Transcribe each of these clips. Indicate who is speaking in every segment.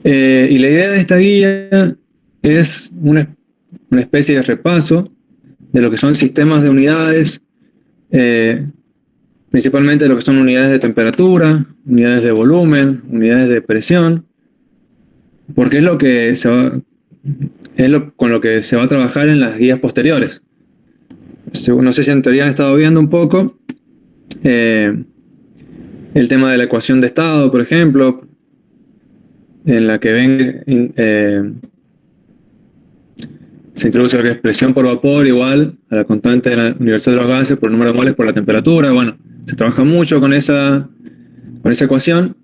Speaker 1: Y la idea de esta guía es una especie de repaso de lo que son sistemas de unidades, principalmente lo que son unidades de temperatura, unidades de volumen, unidades de presión, porque es lo que con lo que se va a trabajar en las guías posteriores. No sé si en teoría han estado viendo un poco el tema de la ecuación de estado, por ejemplo, en la que ven se introduce lo que es presión por vapor igual a la constante de la universal de los gases por número de moles por la temperatura. Bueno, se trabaja mucho con esa ecuación.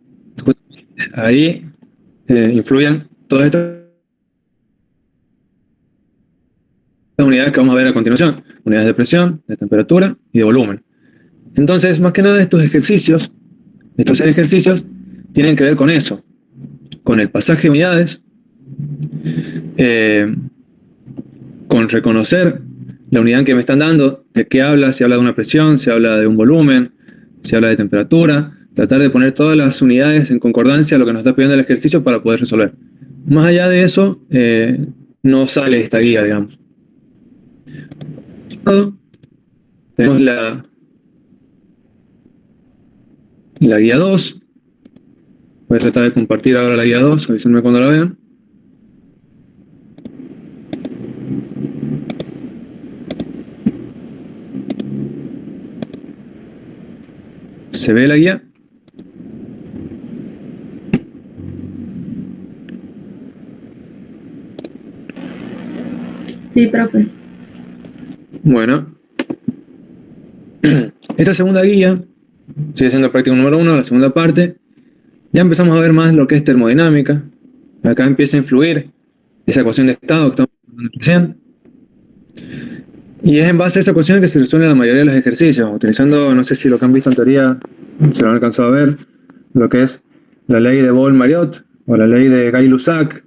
Speaker 1: Ahí influyen todas estas unidades que vamos a ver a continuación. Unidades de presión, de temperatura y de volumen. Entonces, más que nada estos ejercicios tienen que ver con eso, con el pasaje de unidades, con reconocer la unidad que me están dando, de qué habla, si habla de una presión, si habla de un volumen, si habla de temperatura, tratar de poner todas las unidades en concordancia a lo que nos está pidiendo el ejercicio para poder resolver. Más allá de eso, no sale esta guía, digamos. Tenemos la guía 2. Voy a tratar de compartir ahora la guía 2, avísenme cuando la vean. ¿Se ve la guía?
Speaker 2: Sí, profe.
Speaker 1: Bueno. Esta segunda guía, sigue siendo práctico número 1, la segunda parte. Ya empezamos a ver más lo que es termodinámica. Acá empieza a influir esa ecuación de estado que estamos hablando recién. Y es en base a esa ecuación que se resuelven la mayoría de los ejercicios, utilizando, no sé si lo que han visto en teoría, se lo han alcanzado a ver, lo que es la ley de Bol-Mariotte o la ley de Gay-Lussac,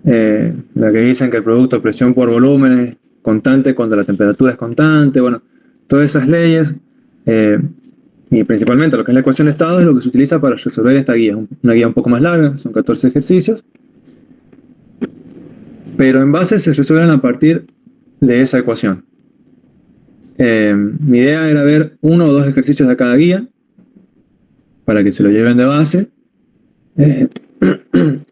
Speaker 1: la que dicen que el producto de presión por volumen es constante cuando la temperatura es constante. Bueno, todas esas leyes, y principalmente lo que es la ecuación de estado, es lo que se utiliza para resolver esta guía. Una guía un poco más larga, son 14 ejercicios, pero en base se resuelven a partir de esa ecuación. Mi idea era ver 1 o 2 ejercicios de cada guía para que se lo lleven de base,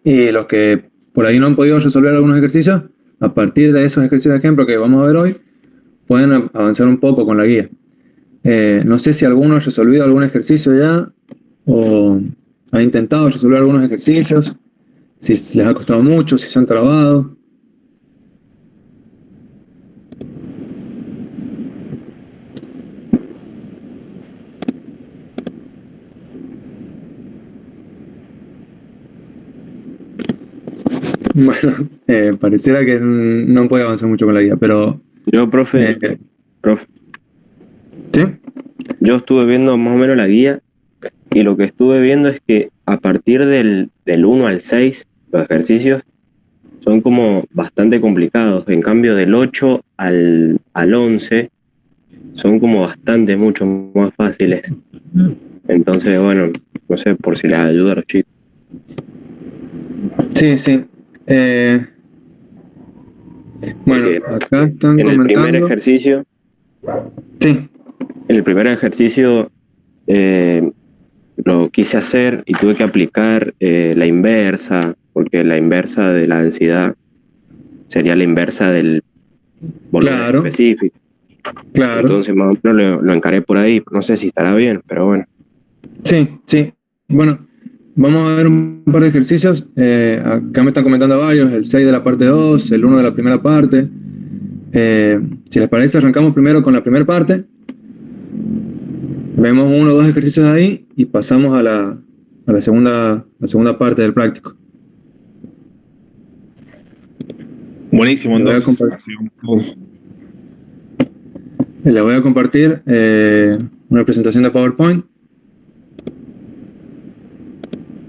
Speaker 1: y los que por ahí no han podido resolver algunos ejercicios, a partir de esos ejercicios de ejemplo que vamos a ver hoy, pueden avanzar un poco con la guía. No sé si alguno ha resolvido algún ejercicio ya o ha intentado resolver algunos ejercicios, si les ha costado mucho, si se han trabado. Bueno, pareciera que no puede avanzar mucho con la guía, pero...
Speaker 3: Yo, profe,
Speaker 1: ¿sí?
Speaker 3: Yo estuve viendo más o menos la guía y lo que estuve viendo es que a partir del 1 al 6, los ejercicios son como bastante complicados. En cambio, del 8 al 11 son como bastante, mucho más fáciles. Entonces, bueno, no sé, por si les ayuda a los chicos.
Speaker 1: Sí, sí. Bueno, acá están
Speaker 3: en
Speaker 1: comentando...
Speaker 3: el primer ejercicio...
Speaker 1: Sí.
Speaker 3: En el primer ejercicio lo quise hacer y tuve que aplicar la inversa, porque la inversa de la densidad sería la inversa del volumen específico.
Speaker 1: Claro.
Speaker 3: Entonces más o menos lo encaré por ahí, no sé si estará bien, pero bueno.
Speaker 1: Sí, sí. Bueno, vamos a ver un par de ejercicios. Acá me están comentando varios, el 6 de la parte 2, el 1 de la primera parte. Si les parece, arrancamos primero con la primera parte. Vemos 1 o 2 ejercicios ahí y pasamos a la segunda parte del práctico.
Speaker 4: Buenísimo, entonces.
Speaker 1: Les voy a compartir una presentación de PowerPoint.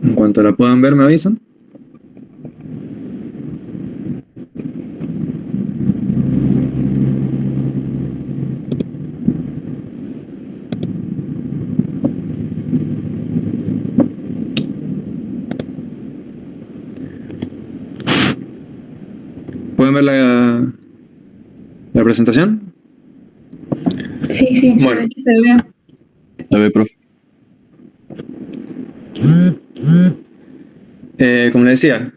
Speaker 1: En cuanto la puedan ver, me avisan. ¿Pueden ver la presentación?
Speaker 2: Sí,
Speaker 1: Bueno.
Speaker 2: se ve.
Speaker 3: A ver, profe.
Speaker 1: Como les decía,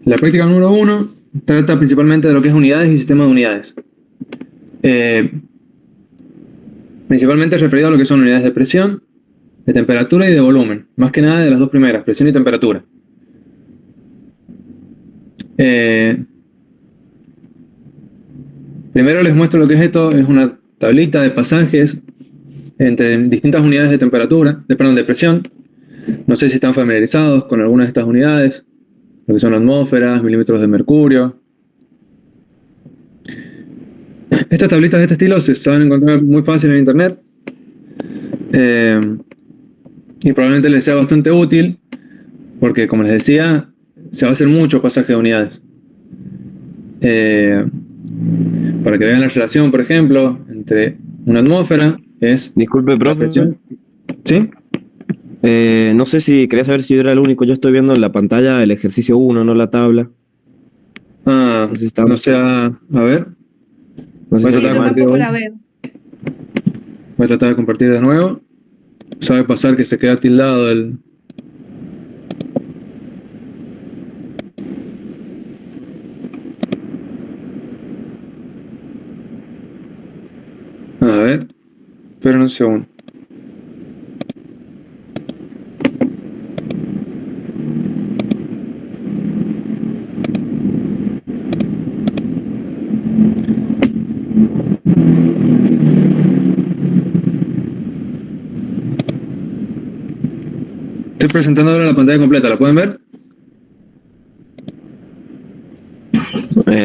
Speaker 1: la práctica número 1 trata principalmente de lo que es unidades y sistemas de unidades. Principalmente referido a lo que son unidades de presión, de temperatura y de volumen. Más que nada de las dos primeras, presión y temperatura. Primero les muestro lo que es esto. Es una tablita de pasajes entre distintas unidades de temperatura, de presión. No sé si están familiarizados con algunas de estas unidades, lo que son atmósferas, milímetros de mercurio. Estas tablitas de este estilo se saben encontrar muy fácil en internet y probablemente les sea bastante útil porque, como les decía, se va a hacer mucho pasaje de unidades. Para que vean la relación, por ejemplo, entre una atmósfera es...
Speaker 5: Disculpe, profe.
Speaker 1: ¿Sí?
Speaker 5: No sé si quería saber si yo era el único. Yo estoy viendo en la pantalla el ejercicio 1, no la tabla.
Speaker 1: Ah,
Speaker 5: No sé si está-
Speaker 1: no sea... A ver,
Speaker 5: No sé
Speaker 1: Voy a
Speaker 5: si-
Speaker 1: tratar
Speaker 2: Yo
Speaker 1: de
Speaker 2: tampoco la veo.
Speaker 1: voy a tratar de compartir de nuevo. Sabe pasar que se queda tildado el... A ver, esperen un segundo. Estoy presentando ahora la pantalla completa, ¿la pueden ver?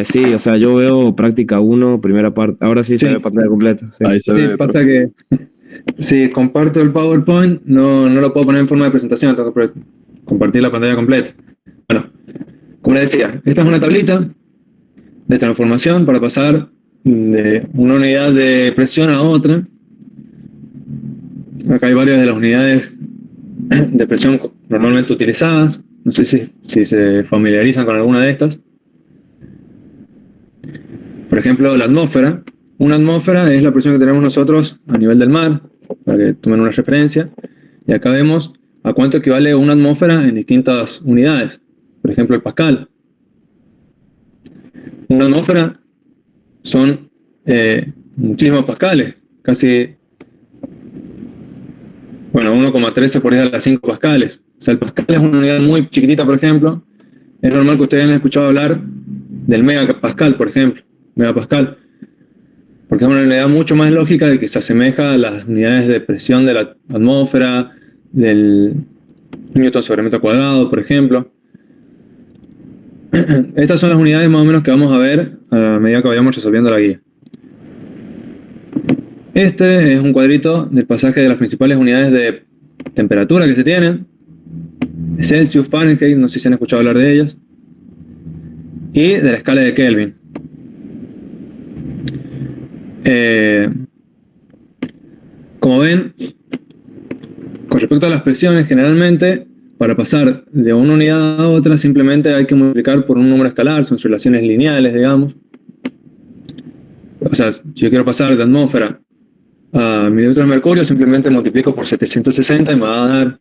Speaker 5: Sí, o sea, yo veo práctica 1, primera parte. Ahora sí se
Speaker 1: Sí.
Speaker 5: ve pantalla completa. Sí.
Speaker 3: Ahí se
Speaker 1: Sí,
Speaker 3: ve,
Speaker 1: pasa
Speaker 3: profe.
Speaker 1: que si comparto el PowerPoint no lo puedo poner en forma de presentación, tengo que compartir la pantalla completa. Bueno, como les decía, esta es una tablita de transformación para pasar de una unidad de presión a otra. Acá hay varias de las unidades de presión normalmente utilizadas. No sé si se familiarizan con alguna de estas. Por ejemplo, la atmósfera. Una atmósfera es la presión que tenemos nosotros a nivel del mar, para que tomen una referencia. Y acá vemos a cuánto equivale una atmósfera en distintas unidades. Por ejemplo, el pascal. Una atmósfera son muchísimos pascales, casi, bueno, 1,13 por 10 a la 5 pascales. O sea, el pascal es una unidad muy chiquitita, por ejemplo. Es normal que ustedes hayan escuchado hablar del megapascal, por ejemplo, megapascal, porque es una unidad mucho más lógica de que se asemeja a las unidades de presión de la atmósfera, del newton sobre metro cuadrado, por ejemplo. Estas son las unidades más o menos que vamos a ver a medida que vayamos resolviendo la guía. Este es un cuadrito del pasaje de las principales unidades de temperatura que se tienen. Celsius, Fahrenheit, no sé si han escuchado hablar de ellas. Y de la escala de Kelvin. Como ven, con respecto a las presiones, generalmente, para pasar de una unidad a otra, simplemente hay que multiplicar por un número escalar, son relaciones lineales, digamos. O sea, si yo quiero pasar de atmósfera a milímetros de mercurio, simplemente multiplico por 760 y me va a dar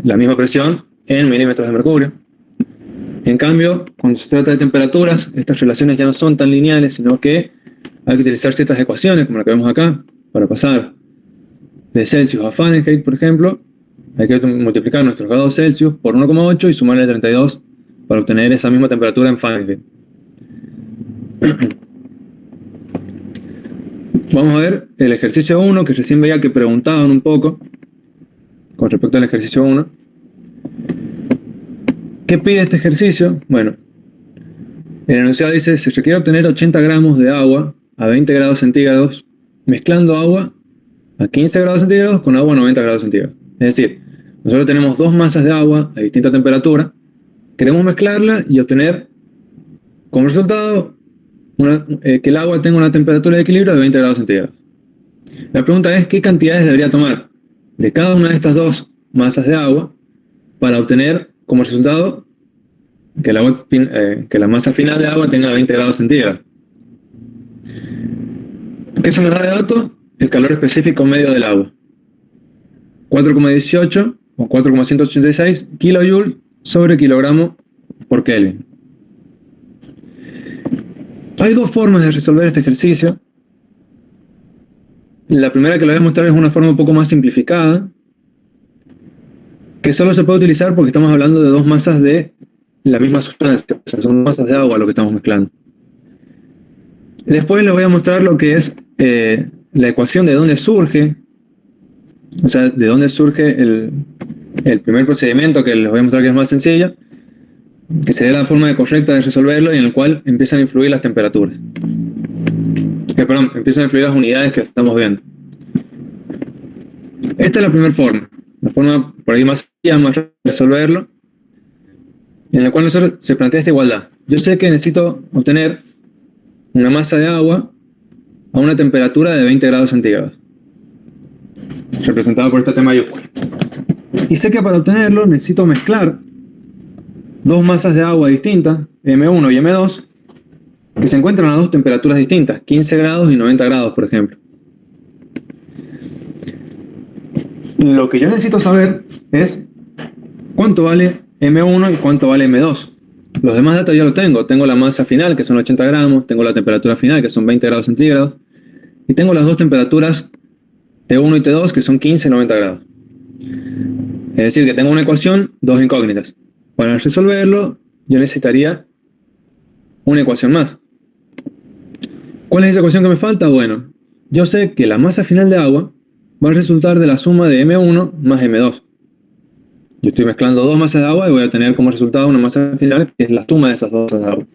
Speaker 1: la misma presión en milímetros de mercurio. En cambio, cuando se trata de temperaturas, estas relaciones ya no son tan lineales, sino que hay que utilizar ciertas ecuaciones, como la que vemos acá, para pasar de Celsius a Fahrenheit, por ejemplo. Hay que multiplicar nuestros grados Celsius por 1,8 y sumarle 32 para obtener esa misma temperatura en Fahrenheit. Vamos a ver el ejercicio 1, que recién veía que preguntaban un poco con respecto al ejercicio 1. ¿Qué pide este ejercicio? Bueno, el enunciado dice: se requiere obtener 80 gramos de agua a 20 grados centígrados, mezclando agua a 15 grados centígrados con agua a 90 grados centígrados. Es decir, nosotros tenemos dos masas de agua a distinta temperatura, queremos mezclarla y obtener como resultado que el agua tenga una temperatura de equilibrio de 20 grados centígrados. La pregunta es: ¿qué cantidades debería tomar de cada una de estas dos masas de agua para obtener como resultado que la masa final de agua tenga 20 grados centígrados. ¿Qué se nos da de dato? El calor específico medio del agua. 4,18 o 4,186 kilojoules sobre kilogramo por Kelvin. Hay dos formas de resolver este ejercicio. La primera que lo voy a mostrar es una forma un poco más simplificada, que solo se puede utilizar porque estamos hablando de dos masas de la misma sustancia, o sea, son masas de agua lo que estamos mezclando. Después les voy a mostrar lo que es la ecuación de dónde surge, o sea, de dónde surge el primer procedimiento, que les voy a mostrar que es más sencillo, que sería la forma correcta de resolverlo y en el cual empiezan a influir las temperaturas. Empiezan a influir las unidades que estamos viendo. Esta es la primera forma. La forma por ahí más rápida de resolverlo, en la cual se plantea esta igualdad. Yo sé que necesito obtener una masa de agua a una temperatura de 20 grados centígrados, representada por esta T mayúscula. Y sé que para obtenerlo necesito mezclar dos masas de agua distintas, M1 y M2, que se encuentran a dos temperaturas distintas, 15 grados y 90 grados, por ejemplo. Lo que yo necesito saber es cuánto vale M1 y cuánto vale M2. Los demás datos ya los tengo. Tengo la masa final, que son 80 gramos, tengo la temperatura final, que son 20 grados centígrados, y tengo las dos temperaturas T1 y T2, que son 15 y 90 grados. Es decir, que tengo una ecuación, dos incógnitas. Para resolverlo, yo necesitaría una ecuación más. ¿Cuál es esa ecuación que me falta? Bueno, yo sé que la masa final de agua va a resultar de la suma de M1 más M2. Yo estoy mezclando dos masas de agua y voy a tener como resultado una masa final que es la suma de esas dos masas de agua.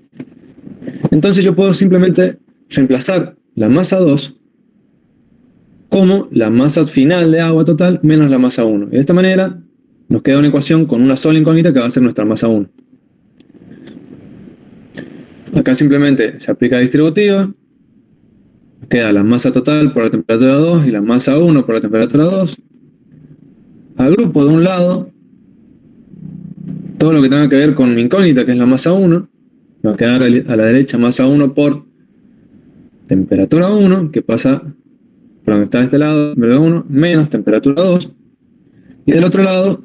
Speaker 1: Entonces yo puedo simplemente reemplazar la masa 2 como la masa final de agua total menos la masa 1. Y de esta manera nos queda una ecuación con una sola incógnita que va a ser nuestra masa 1. Acá simplemente se aplica la distributiva. Queda la masa total por la temperatura 2 y la masa 1 por la temperatura 2. Agrupo de un lado todo lo que tenga que ver con mi incógnita, que es la masa 1. Me va a quedar a la derecha masa 1 por temperatura 1, que pasa por donde está de este lado, temperatura 1, menos temperatura 2. Y del otro lado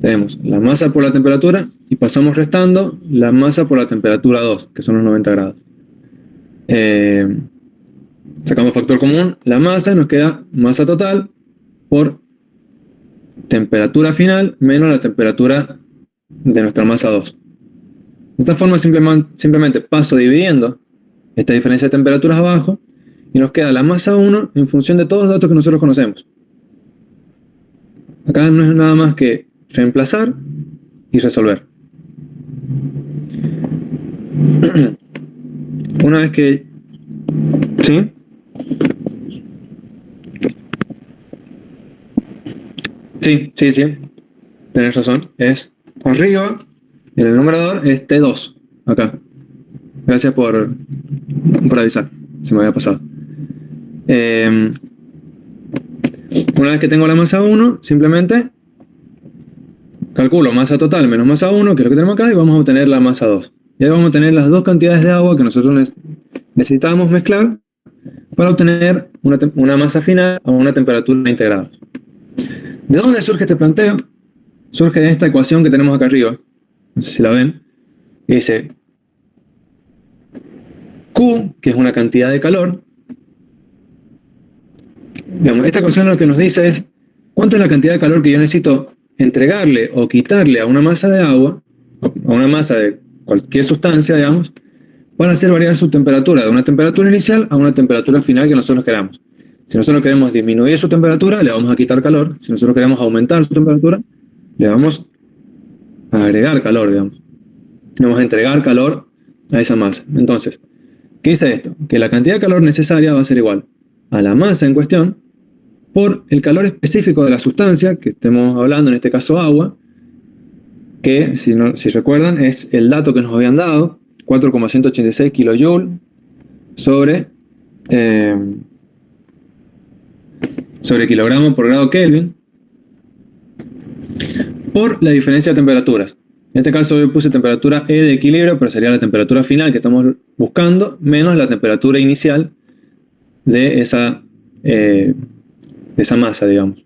Speaker 1: tenemos la masa por la temperatura y pasamos restando la masa por la temperatura 2, que son los 90 grados. Sacamos factor común, la masa, y nos queda masa total por temperatura final menos la temperatura de nuestra masa 2. De esta forma simplemente paso dividiendo esta diferencia de temperaturas abajo y nos queda la masa 1 en función de todos los datos que nosotros conocemos. Acá no es nada más que reemplazar y resolver. Una vez que... ¿Sí? Sí. Tenés razón. Es arriba, en el numerador es T2. Acá. Gracias por avisar. Se me había pasado. Una vez que tengo la masa 1, simplemente calculo masa total menos masa 1, que es lo que tenemos acá, y vamos a obtener la masa 2. Y ahí vamos a tener las dos cantidades de agua que nosotros necesitábamos mezclar para obtener una masa final a una temperatura de 20 grados. ¿De dónde surge este planteo? Surge de esta ecuación que tenemos acá arriba. No sé si la ven. Dice Q, que es una cantidad de calor. Digamos, esta ecuación lo que nos dice es cuánto es la cantidad de calor que yo necesito entregarle o quitarle a una masa de agua, a una masa de cualquier sustancia, digamos, para hacer variar su temperatura de una temperatura inicial a una temperatura final que nosotros queramos. Si nosotros queremos disminuir su temperatura, le vamos a quitar calor. Si nosotros queremos aumentar su temperatura, le vamos a agregar calor, digamos. Le vamos a entregar calor a esa masa. Entonces, ¿qué dice esto? Que la cantidad de calor necesaria va a ser igual a la masa en cuestión por el calor específico de la sustancia que estemos hablando, en este caso agua, que si recuerdan es el dato que nos habían dado, 4,186 kilojoules sobre kilogramo por grado Kelvin, por la diferencia de temperaturas. En este caso yo puse temperatura E de equilibrio, pero sería la temperatura final que estamos buscando, menos la temperatura inicial de esa masa, digamos.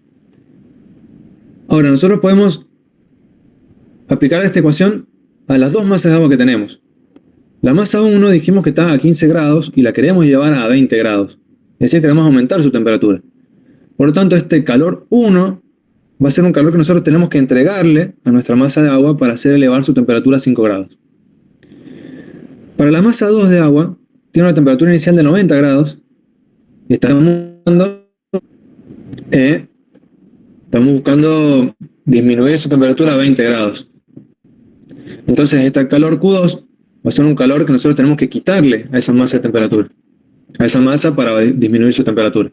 Speaker 1: Ahora, nosotros podemos aplicar esta ecuación a las dos masas de agua que tenemos. La masa 1 dijimos que está a 15 grados y la queremos llevar a 20 grados. Es decir, queremos aumentar su temperatura. Por lo tanto, este calor 1 va a ser un calor que nosotros tenemos que entregarle a nuestra masa de agua para hacer elevar su temperatura a 5 grados. Para la masa 2 de agua, tiene una temperatura inicial de 90 grados y estamos buscando disminuir su temperatura a 20 grados. Entonces, este calor Q2 va a ser un calor que nosotros tenemos que quitarle a esa masa de temperatura, a esa masa para disminuir su temperatura.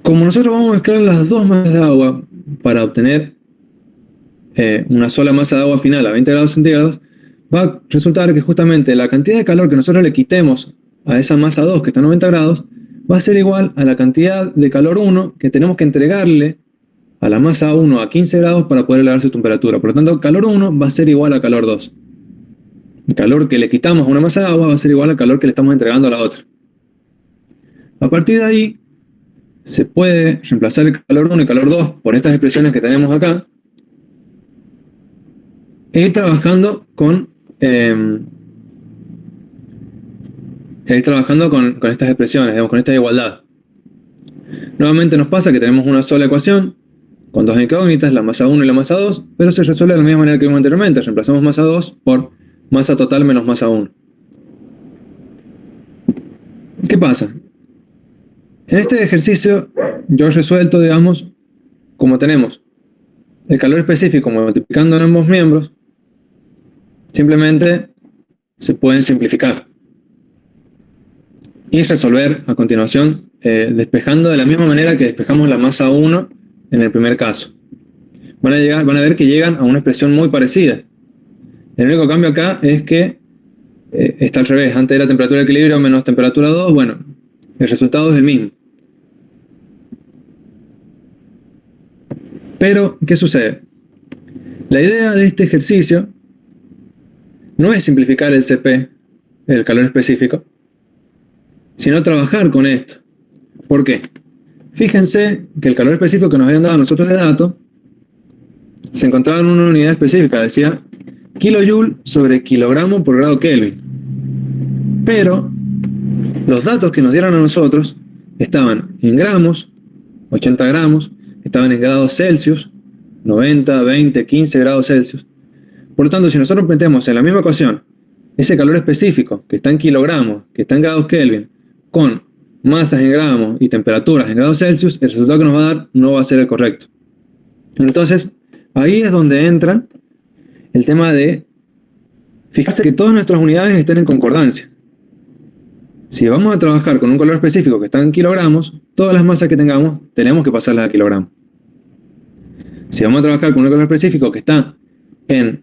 Speaker 1: Como nosotros vamos a mezclar las dos masas de agua para obtener una sola masa de agua final a 20 grados centígrados, va a resultar que justamente la cantidad de calor que nosotros le quitemos a esa masa 2 que está a 90 grados va a ser igual a la cantidad de calor 1 que tenemos que entregarle a la masa 1 a 15 grados para poder elevar su temperatura. Por lo tanto, calor 1 va a ser igual a calor 2. El calor que le quitamos a una masa de agua va a ser igual al calor que le estamos entregando a la otra. A partir de ahí, se puede reemplazar el calor 1 y calor 2 por estas expresiones que tenemos acá e ir trabajando con estas expresiones, digamos, con esta igualdad. Nuevamente nos pasa que tenemos una sola ecuación con dos incógnitas, la masa 1 y la masa 2, pero se resuelve de la misma manera que vimos anteriormente. Reemplazamos masa 2 por masa total menos masa 1. ¿Qué pasa? En este ejercicio yo he resuelto, digamos, como tenemos el calor específico multiplicando en ambos miembros, simplemente se pueden simplificar y resolver a continuación despejando de la misma manera que despejamos la masa 1 en el primer caso. Van a ver que llegan a una expresión muy parecida. El único cambio acá es que está al revés. Antes era temperatura de equilibrio menos temperatura 2. Bueno, el resultado es el mismo. Pero, ¿qué sucede? La idea de este ejercicio no es simplificar el CP, el calor específico, sino trabajar con esto. ¿Por qué? Fíjense que el calor específico que nos habían dado a nosotros de dato se encontraba en una unidad específica, decía kilojoule sobre kilogramo por grado Kelvin. Pero los datos que nos dieron a nosotros estaban en gramos, 80 gramos, estaban en grados Celsius, 90, 20, 15 grados Celsius. Por lo tanto, si nosotros metemos en la misma ecuación ese calor específico que está en kilogramos, que está en grados Kelvin, con masas en gramos y temperaturas en grados Celsius, el resultado que nos va a dar no va a ser el correcto. Entonces, ahí es donde entra el tema de fijarse que todas nuestras unidades estén en concordancia. Si vamos a trabajar con un calor específico que está en kilogramos, todas las masas que tengamos tenemos que pasarlas a kilogramos. Si vamos a trabajar con un calor específico que está en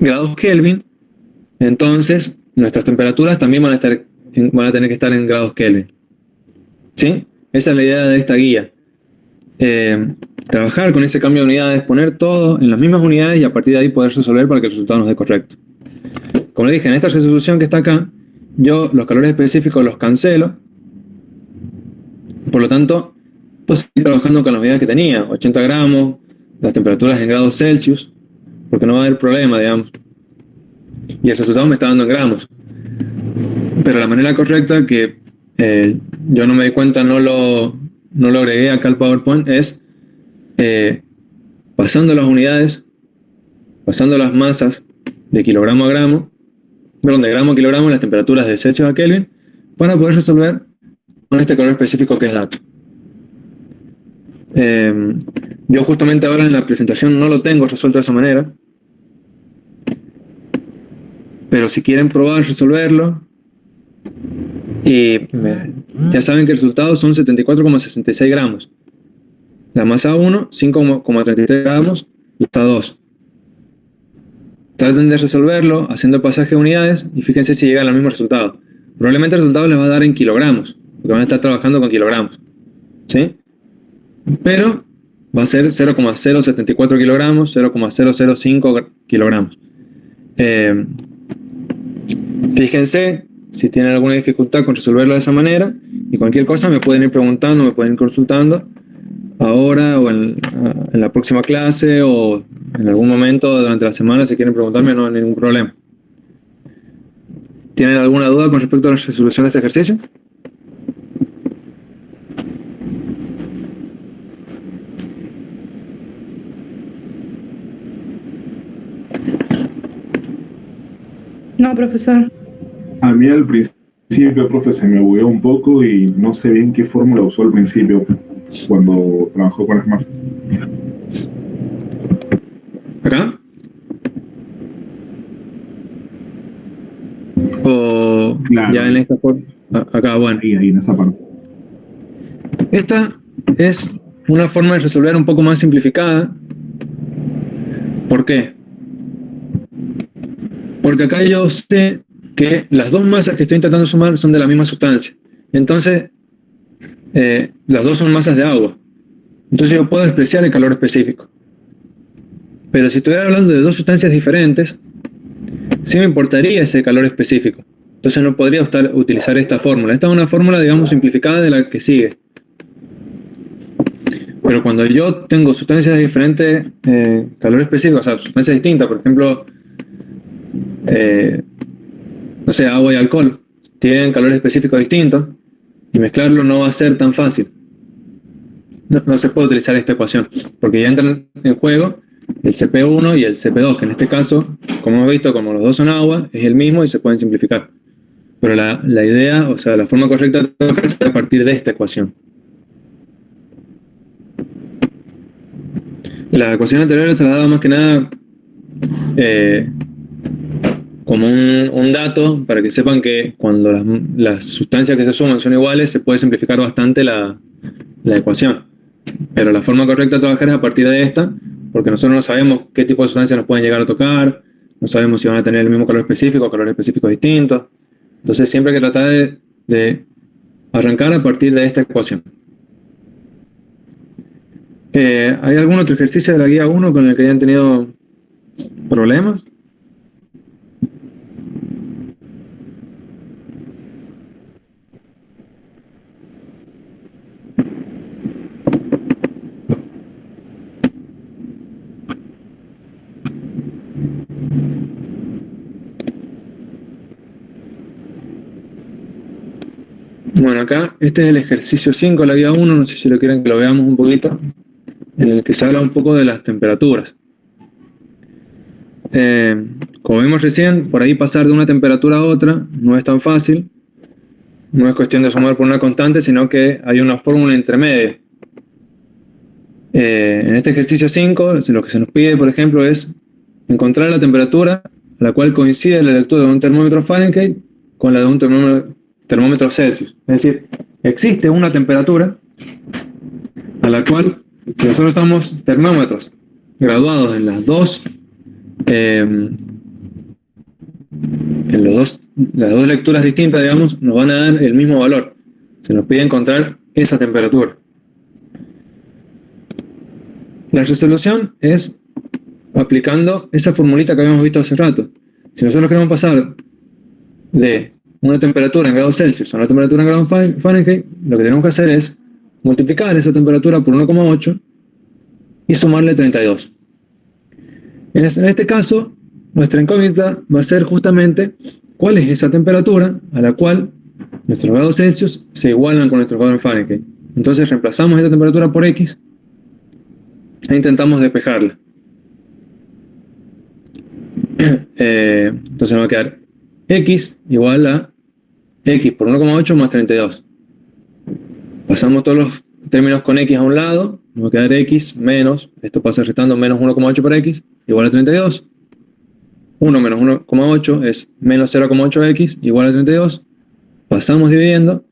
Speaker 1: grados Kelvin, entonces nuestras temperaturas también van a tener que estar en grados Kelvin. ¿Sí? Esa es la idea de esta guía. Trabajar con ese cambio de unidades, poner todo en las mismas unidades y a partir de ahí poder resolver para que el resultado nos dé correcto. Como les dije, en esta resolución que está acá, yo los calores específicos los cancelo. Por lo tanto, puedo seguir trabajando con las unidades que tenía, 80 gramos, las temperaturas en grados Celsius, porque no va a haber problema, digamos. Y el resultado me está dando en gramos. Pero la manera correcta que yo no me di cuenta, no lo agregué acá al PowerPoint, es pasando las unidades, pasando las masas de kilogramo a gramo, de gramo a kilogramo, las temperaturas de Celsius a Kelvin, para poder resolver con este calor específico que es dato. Yo justamente ahora en la presentación no lo tengo resuelto de esa manera, pero si quieren probar resolverlo, ya saben que el resultado son 74,66 gramos. La masa 1, 5,33 gramos, y masa 2. Traten de resolverlo haciendo el pasaje de unidades y fíjense si llegan al mismo resultado. Probablemente el resultado les va a dar en kilogramos, porque van a estar trabajando con kilogramos. ¿Sí? Pero va a ser 0,074 kilogramos, 0,005 kilogramos. Fíjense si tienen alguna dificultad con resolverlo de esa manera, y cualquier cosa me pueden ir preguntando, me pueden ir consultando ahora o en la próxima clase o en algún momento durante la semana. Si quieren preguntarme, no hay ningún problema. ¿Tienen alguna duda con respecto a la resolución de este ejercicio?
Speaker 2: No, profesor.
Speaker 4: A mí al principio, profe, se me bugueó un poco y no sé bien qué fórmula usó al principio cuando trabajó con las masas.
Speaker 1: ¿Acá? O
Speaker 4: Claro.
Speaker 1: ya en esta forma. Acá, bueno.
Speaker 4: Ahí en esa parte.
Speaker 1: Esta es una forma de resolver un poco más simplificada. ¿Por qué? Porque acá yo sé que las dos masas que estoy intentando sumar son de la misma sustancia. Entonces, las dos son masas de agua. Entonces yo puedo despreciar el calor específico. Pero si estuviera hablando de dos sustancias diferentes, sí me importaría ese calor específico. Entonces no podría utilizar esta fórmula. Esta es una fórmula, digamos, simplificada de la que sigue. Pero cuando yo tengo sustancias de diferente calor específico, o sea, sustancias distintas, por ejemplo, no sé, agua y alcohol, tienen calor específico distinto, y mezclarlo no va a ser tan fácil. No se puede utilizar esta ecuación, porque ya entran en juego el CP1 y el CP2, que en este caso, como hemos visto, como los dos son agua, es el mismo y se pueden simplificar. Pero la idea, o sea, la forma correcta de trabajar es a partir de esta ecuación. La ecuación anterior se la daba más que nada como un dato para que sepan que cuando las sustancias que se suman son iguales, se puede simplificar bastante la ecuación. Pero la forma correcta de trabajar es a partir de esta, porque nosotros no sabemos qué tipo de sustancias nos pueden llegar a tocar, no sabemos si van a tener el mismo calor específico o calores específicos distintos. Entonces siempre hay que tratar de arrancar a partir de esta ecuación. ¿Hay algún otro ejercicio de la guía 1 con el que hayan tenido problemas? Bueno, acá este es el ejercicio 5 de la guía 1, no sé si lo quieren que lo veamos un poquito, en el que se habla un poco de las temperaturas. Como vimos recién, por ahí pasar de una temperatura a otra no es tan fácil, no es cuestión de sumar por una constante, sino que hay una fórmula intermedia. En este ejercicio 5, lo que se nos pide, por ejemplo, es encontrar la temperatura a la cual coincide la lectura de un termómetro Fahrenheit con la de un termómetro Celsius. Es decir, existe una temperatura a la cual, si nosotros estamos termómetros graduados en las dos lecturas distintas, digamos, nos van a dar el mismo valor. Se nos pide encontrar esa temperatura. La resolución es aplicando esa formulita que habíamos visto hace rato. Si nosotros queremos pasar de una temperatura en grados Celsius a una temperatura en grados Fahrenheit, lo que tenemos que hacer es multiplicar esa temperatura por 1,8 y sumarle 32. En este caso, nuestra incógnita va a ser justamente cuál es esa temperatura a la cual nuestros grados Celsius se igualan con nuestros grados Fahrenheit. Entonces reemplazamos esta temperatura por X e intentamos despejarla. Entonces nos va a quedar X igual a X por 1,8 más 32. Pasamos todos los términos con X a un lado, nos va a quedar X menos, esto pasa restando menos 1,8 por X, igual a 32. 1 menos 1,8 es menos 0,8X igual a 32. Pasamos dividiendo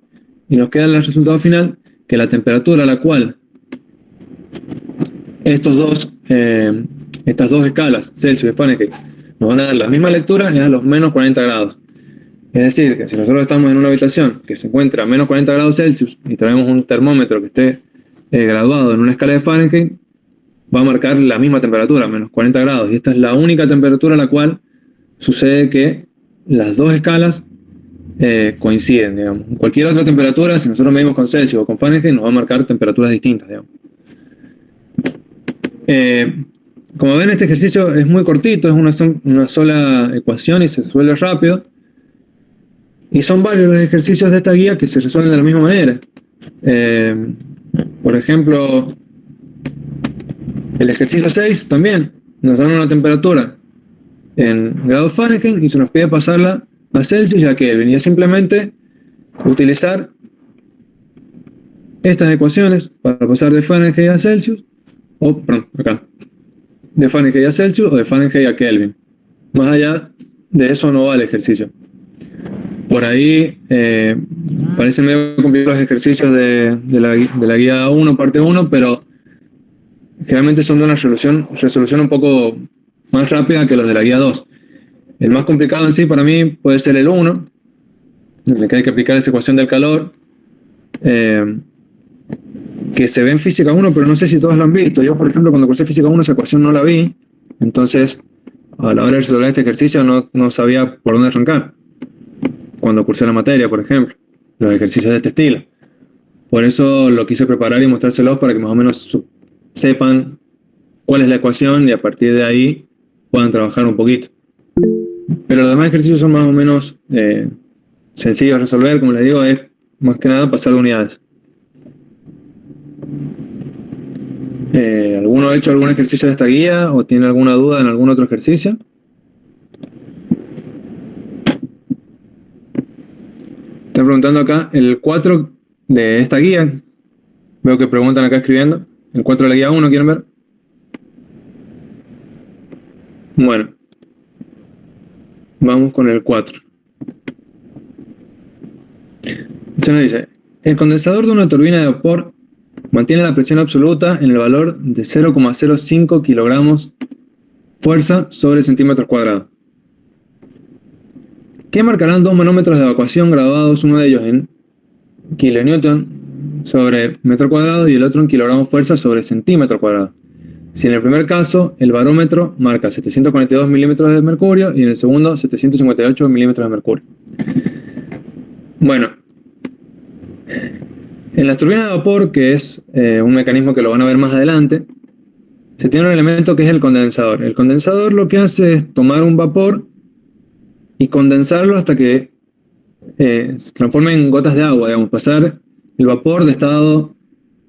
Speaker 1: y nos queda el resultado final, que la temperatura a la cual estas dos escalas, Celsius y Fahrenheit, nos van a dar la misma lectura, es a los menos 40 grados. Es decir, que si nosotros estamos en una habitación que se encuentra a menos 40 grados Celsius y traemos un termómetro que esté graduado en una escala de Fahrenheit, va a marcar la misma temperatura, menos 40 grados. Y esta es la única temperatura a la cual sucede que las dos escalas coinciden, digamos. Cualquier otra temperatura, si nosotros medimos con Celsius o con Fahrenheit, nos va a marcar temperaturas distintas, digamos. Como ven, este ejercicio es muy cortito, es una sola ecuación y se resuelve rápido. Y son varios los ejercicios de esta guía que se resuelven de la misma manera. Por ejemplo, el ejercicio 6 también nos dan una temperatura en grados Fahrenheit y se nos pide pasarla a Celsius y a Kelvin. Y es simplemente utilizar estas ecuaciones para pasar de Fahrenheit a Celsius, o perdón, acá, de Fahrenheit a Celsius o de Fahrenheit a Kelvin. Más allá de eso no va el ejercicio. Por ahí parecen medio complicados los ejercicios de la guía 1, parte 1, pero generalmente son de una resolución un poco más rápida que los de la guía 2. El más complicado en sí para mí puede ser el 1, en el que hay que aplicar esa ecuación del calor, que se ve en física 1, pero no sé si todos lo han visto. Yo, por ejemplo, cuando cursé física 1 esa ecuación no la vi, entonces a la hora de resolver este ejercicio no sabía por dónde arrancar. Cuando cursé la materia, por ejemplo, los ejercicios de este estilo. Por eso lo quise preparar y mostrárselos para que más o menos sepan cuál es la ecuación y a partir de ahí puedan trabajar un poquito. Pero los demás ejercicios son más o menos sencillos de resolver, como les digo, es más que nada pasar de unidades. ¿Alguno ha hecho algún ejercicio de esta guía o tiene alguna duda en algún otro ejercicio? Están preguntando acá el 4 de esta guía. Veo que preguntan acá escribiendo. El 4 de la guía 1, ¿quieren ver? Bueno. Vamos con el 4. Se nos dice, el condensador de una turbina de vapor mantiene la presión absoluta en el valor de 0,05 kilogramos fuerza sobre centímetros cuadrados. ¿Qué marcarán dos manómetros de evacuación grabados, uno de ellos en kilonewton sobre metro cuadrado y el otro en kilogramos fuerza sobre centímetro cuadrado? Si en el primer caso el barómetro marca 742 milímetros de mercurio y en el segundo 758 milímetros de mercurio. Bueno, en las turbinas de vapor, que es un mecanismo que lo van a ver más adelante, se tiene un elemento que es el condensador. El condensador lo que hace es tomar un vapor y condensarlo hasta que se transforme en gotas de agua, digamos, pasar el vapor de estado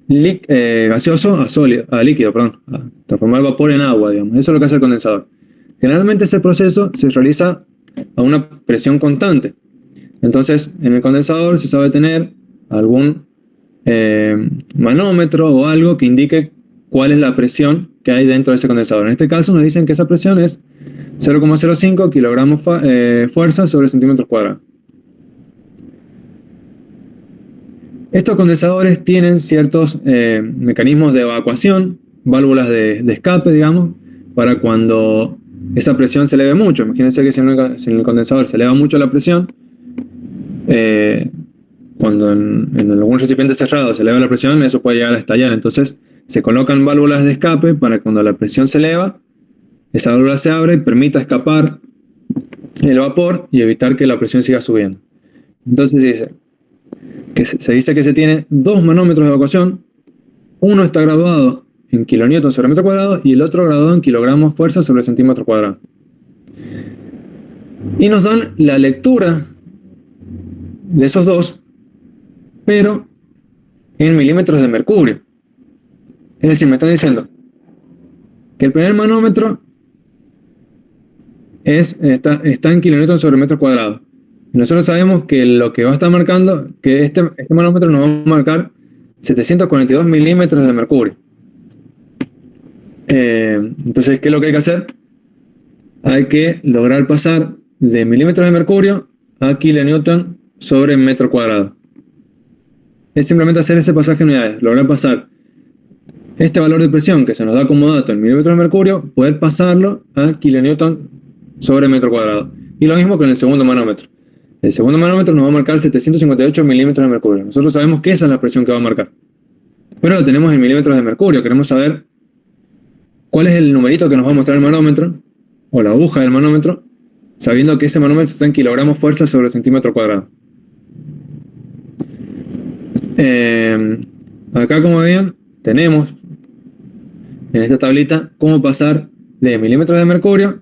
Speaker 1: gaseoso a líquido, a transformar el vapor en agua, digamos. Eso es lo que hace el condensador. Generalmente ese proceso se realiza a una presión constante. Entonces, en el condensador se sabe tener algún manómetro o algo que indique cuál es la presión que hay dentro de ese condensador. En este caso nos dicen que esa presión es 0,05 kilogramos fuerza sobre centímetros cuadrados. Estos condensadores tienen ciertos mecanismos de evacuación, válvulas de escape, digamos, para cuando esa presión se eleve mucho. Imagínense que si en el condensador se eleva mucho la presión, cuando en algún recipiente cerrado se eleva la presión, eso puede llegar a estallar. Entonces se colocan válvulas de escape para cuando la presión se eleva, esa válvula se abre y permita escapar el vapor y evitar que la presión siga subiendo. Entonces se dice que se tiene dos manómetros de evacuación. Uno está graduado en kilonewton sobre metro cuadrado y el otro graduado en kilogramos fuerza sobre centímetro cuadrado. Y nos dan la lectura de esos dos, pero en milímetros de mercurio. Es decir, me están diciendo que el primer manómetro está en kilonewton sobre metro cuadrado. Nosotros sabemos que lo que va a estar marcando, que este manómetro nos va a marcar 742 milímetros de mercurio. Entonces, ¿qué es lo que hay que hacer? Hay que lograr pasar de milímetros de mercurio a kilonewton sobre metro cuadrado. Es simplemente hacer ese pasaje en unidades, lograr pasar este valor de presión que se nos da como dato en milímetros de mercurio, poder pasarlo a kilonewton sobre metro cuadrado. Y lo mismo con el segundo manómetro. El segundo manómetro nos va a marcar 758 milímetros de mercurio. Nosotros sabemos que esa es la presión que va a marcar, pero lo tenemos en milímetros de mercurio. Queremos saber cuál es el numerito que nos va a mostrar el manómetro, o la aguja del manómetro, sabiendo que ese manómetro está en kilogramos fuerza sobre centímetro cuadrado. Acá, como ven, tenemos en esta tablita cómo pasar de milímetros de mercurio,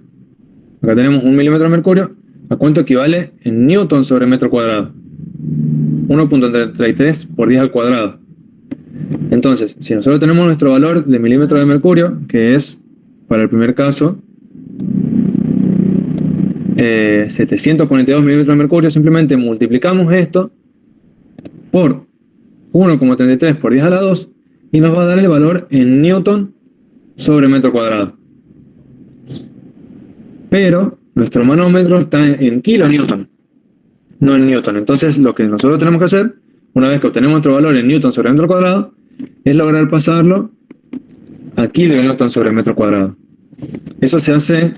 Speaker 1: acá tenemos 1 milímetro de mercurio, a cuánto equivale en newton sobre metro cuadrado. 1.33 por 10 al cuadrado. Entonces, si nosotros tenemos nuestro valor de milímetro de mercurio, que es, para el primer caso, 742 milímetros de mercurio, simplemente multiplicamos esto por 1,33 por 10 a la 2 y nos va a dar el valor en newton sobre metro cuadrado. Pero nuestro manómetro está en kilonewton, no en newton. Entonces, lo que nosotros tenemos que hacer, una vez que obtenemos nuestro valor en newton sobre metro cuadrado, es lograr pasarlo a kilonewton sobre metro cuadrado. Eso se hace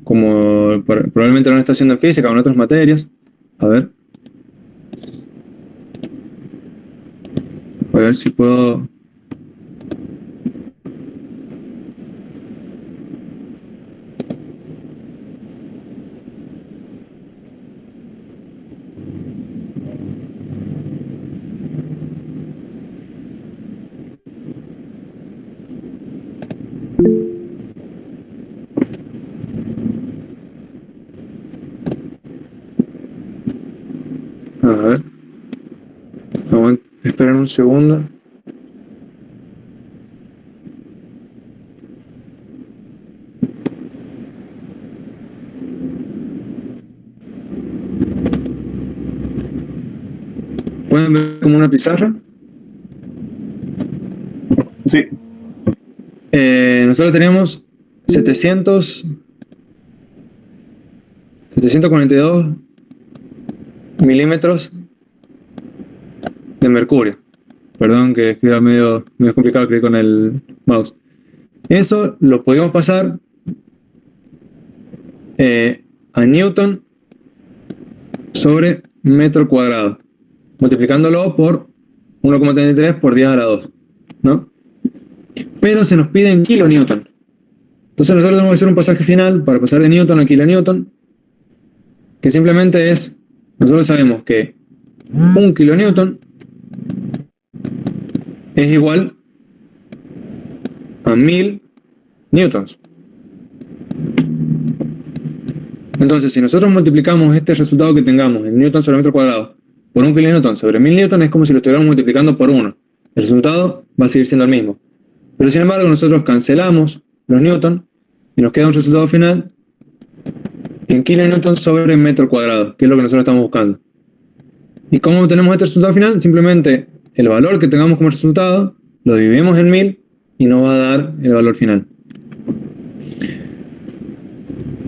Speaker 1: como probablemente lo han estado haciendo en física o en otras materias. A ver si puedo. A ver. Esperen un segundo. ¿Pueden ver como una pizarra?
Speaker 4: Sí.
Speaker 1: Nosotros teníamos 742 milímetros de mercurio. Perdón que escriba medio complicado escribir con el mouse. Eso lo podemos pasar a newton sobre metro cuadrado, multiplicándolo por 1,33 por 10 a la 2, ¿no? Pero se nos pide en kilonewton. Entonces nosotros tenemos que hacer un pasaje final para pasar de newton a kilonewton, que simplemente es, nosotros sabemos que 1 kilonewton es igual a 1000 newtons. Entonces, si nosotros multiplicamos este resultado que tengamos en newton sobre metro cuadrado por 1 kilonewton sobre 1000 newton, es como si lo estuviéramos multiplicando por 1. El resultado va a seguir siendo el mismo. Pero sin embargo, nosotros cancelamos los newton y nos queda un resultado final en kilonewton sobre metro cuadrado, que es lo que nosotros estamos buscando. ¿Y cómo obtenemos este resultado final? Simplemente el valor que tengamos como resultado lo dividimos en 1000 y nos va a dar el valor final.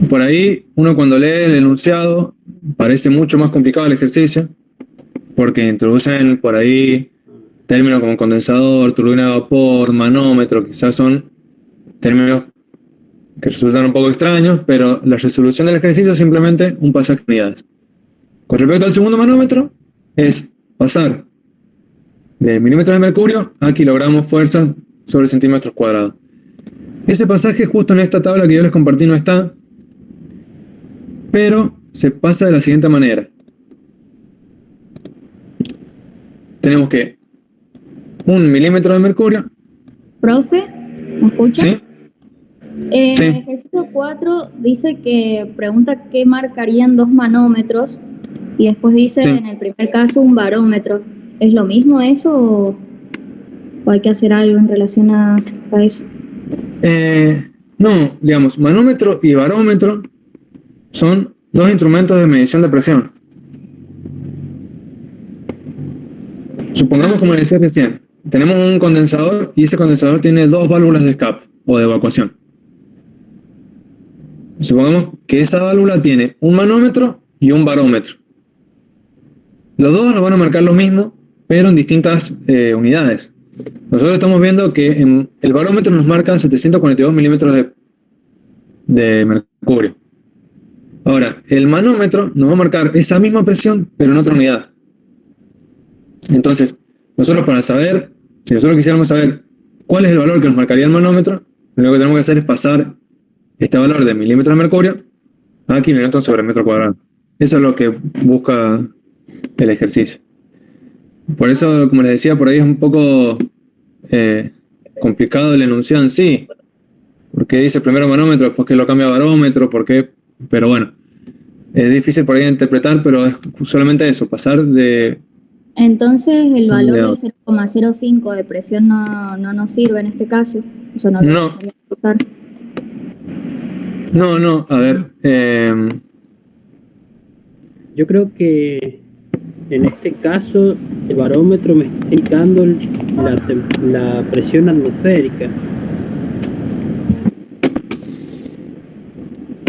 Speaker 1: Por ahí, uno cuando lee el enunciado, parece mucho más complicado el ejercicio, porque introducen por ahí términos como condensador, turbina de vapor, manómetro, quizás son términos que resultan un poco extraños, pero la resolución del ejercicio es simplemente un pasaje de unidades. Con respecto al segundo manómetro, es pasar de milímetros de mercurio a kilogramos fuerza sobre centímetros cuadrados. Ese pasaje justo en esta tabla que yo les compartí no está, pero se pasa de la siguiente manera. Tenemos que 1 milímetro de mercurio.
Speaker 6: Profe, ¿me escucha?
Speaker 1: ¿Sí?
Speaker 6: En
Speaker 1: Sí.
Speaker 6: el ejercicio 4 dice que pregunta qué marcarían 2 manómetros y después dice
Speaker 1: Sí.
Speaker 6: en el primer caso un barómetro. ¿Es lo mismo eso o hay que hacer algo en relación a eso?
Speaker 1: No, digamos, manómetro y barómetro son dos instrumentos de medición de presión. Supongamos, como les decía recién, tenemos un condensador y ese condensador tiene dos válvulas de escape o de evacuación. Supongamos que esa válvula tiene un manómetro y un barómetro. Los dos nos van a marcar lo mismo, pero en distintas unidades. Nosotros estamos viendo que el barómetro nos marca 742 milímetros de mercurio. Ahora, el manómetro nos va a marcar esa misma presión, pero en otra unidad. Entonces, nosotros para saber, si nosotros quisiéramos saber ¿cuál es el valor que nos marcaría el manómetro? Lo único que tenemos que hacer es pasar este valor de milímetros de mercurio a kilonewton sobre metro cuadrado. Eso es lo que busca el ejercicio. Por eso, como les decía, por ahí es un poco complicado el enunciado en sí. Porque dice primero manómetro, después que lo cambia a barómetro, pero bueno, es difícil por ahí de interpretar, pero es solamente eso, pasar de...
Speaker 6: Entonces el valor de 0,05 de presión no nos sirve en este caso. Eso no lo
Speaker 1: No.
Speaker 6: voy a usar.
Speaker 1: No, a ver.
Speaker 7: Yo creo que en este caso el barómetro me está indicando la presión atmosférica.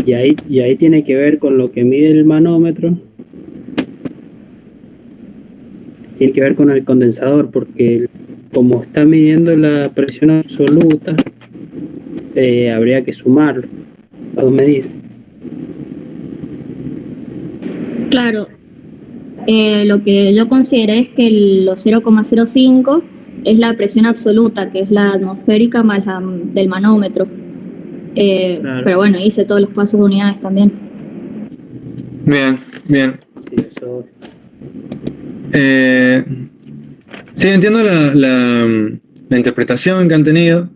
Speaker 7: Y ahí tiene que ver con lo que mide el manómetro. Tiene que ver con el condensador, porque como está midiendo la presión absoluta, habría que sumarlo, las dos medidas.
Speaker 6: Claro, lo que yo consideré es que los 0,05 es la presión absoluta, que es la atmosférica más la del manómetro.
Speaker 7: Claro.
Speaker 6: Pero bueno, hice todos los pasos de unidades también.
Speaker 1: Bien.
Speaker 7: Sí, eso.
Speaker 1: Sí, entiendo la interpretación que han tenido.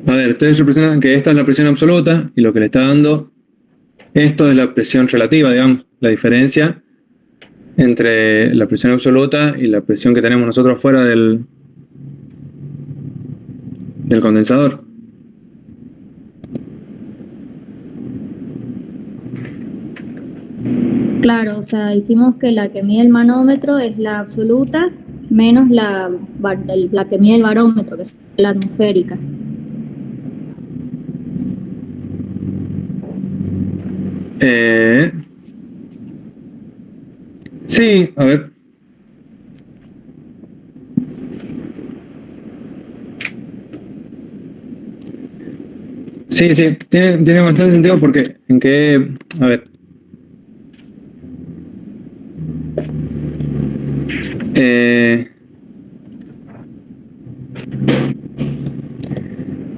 Speaker 1: A ver, ustedes representan que esta es la presión absoluta y lo que le está dando esto es la presión relativa, digamos, la diferencia entre la presión absoluta y la presión que tenemos nosotros fuera del condensador.
Speaker 6: Claro, o sea, hicimos que la que mide el manómetro es la absoluta menos la que mide el barómetro, que es la atmosférica.
Speaker 1: Sí, a ver. Sí, tiene bastante sentido porque a ver.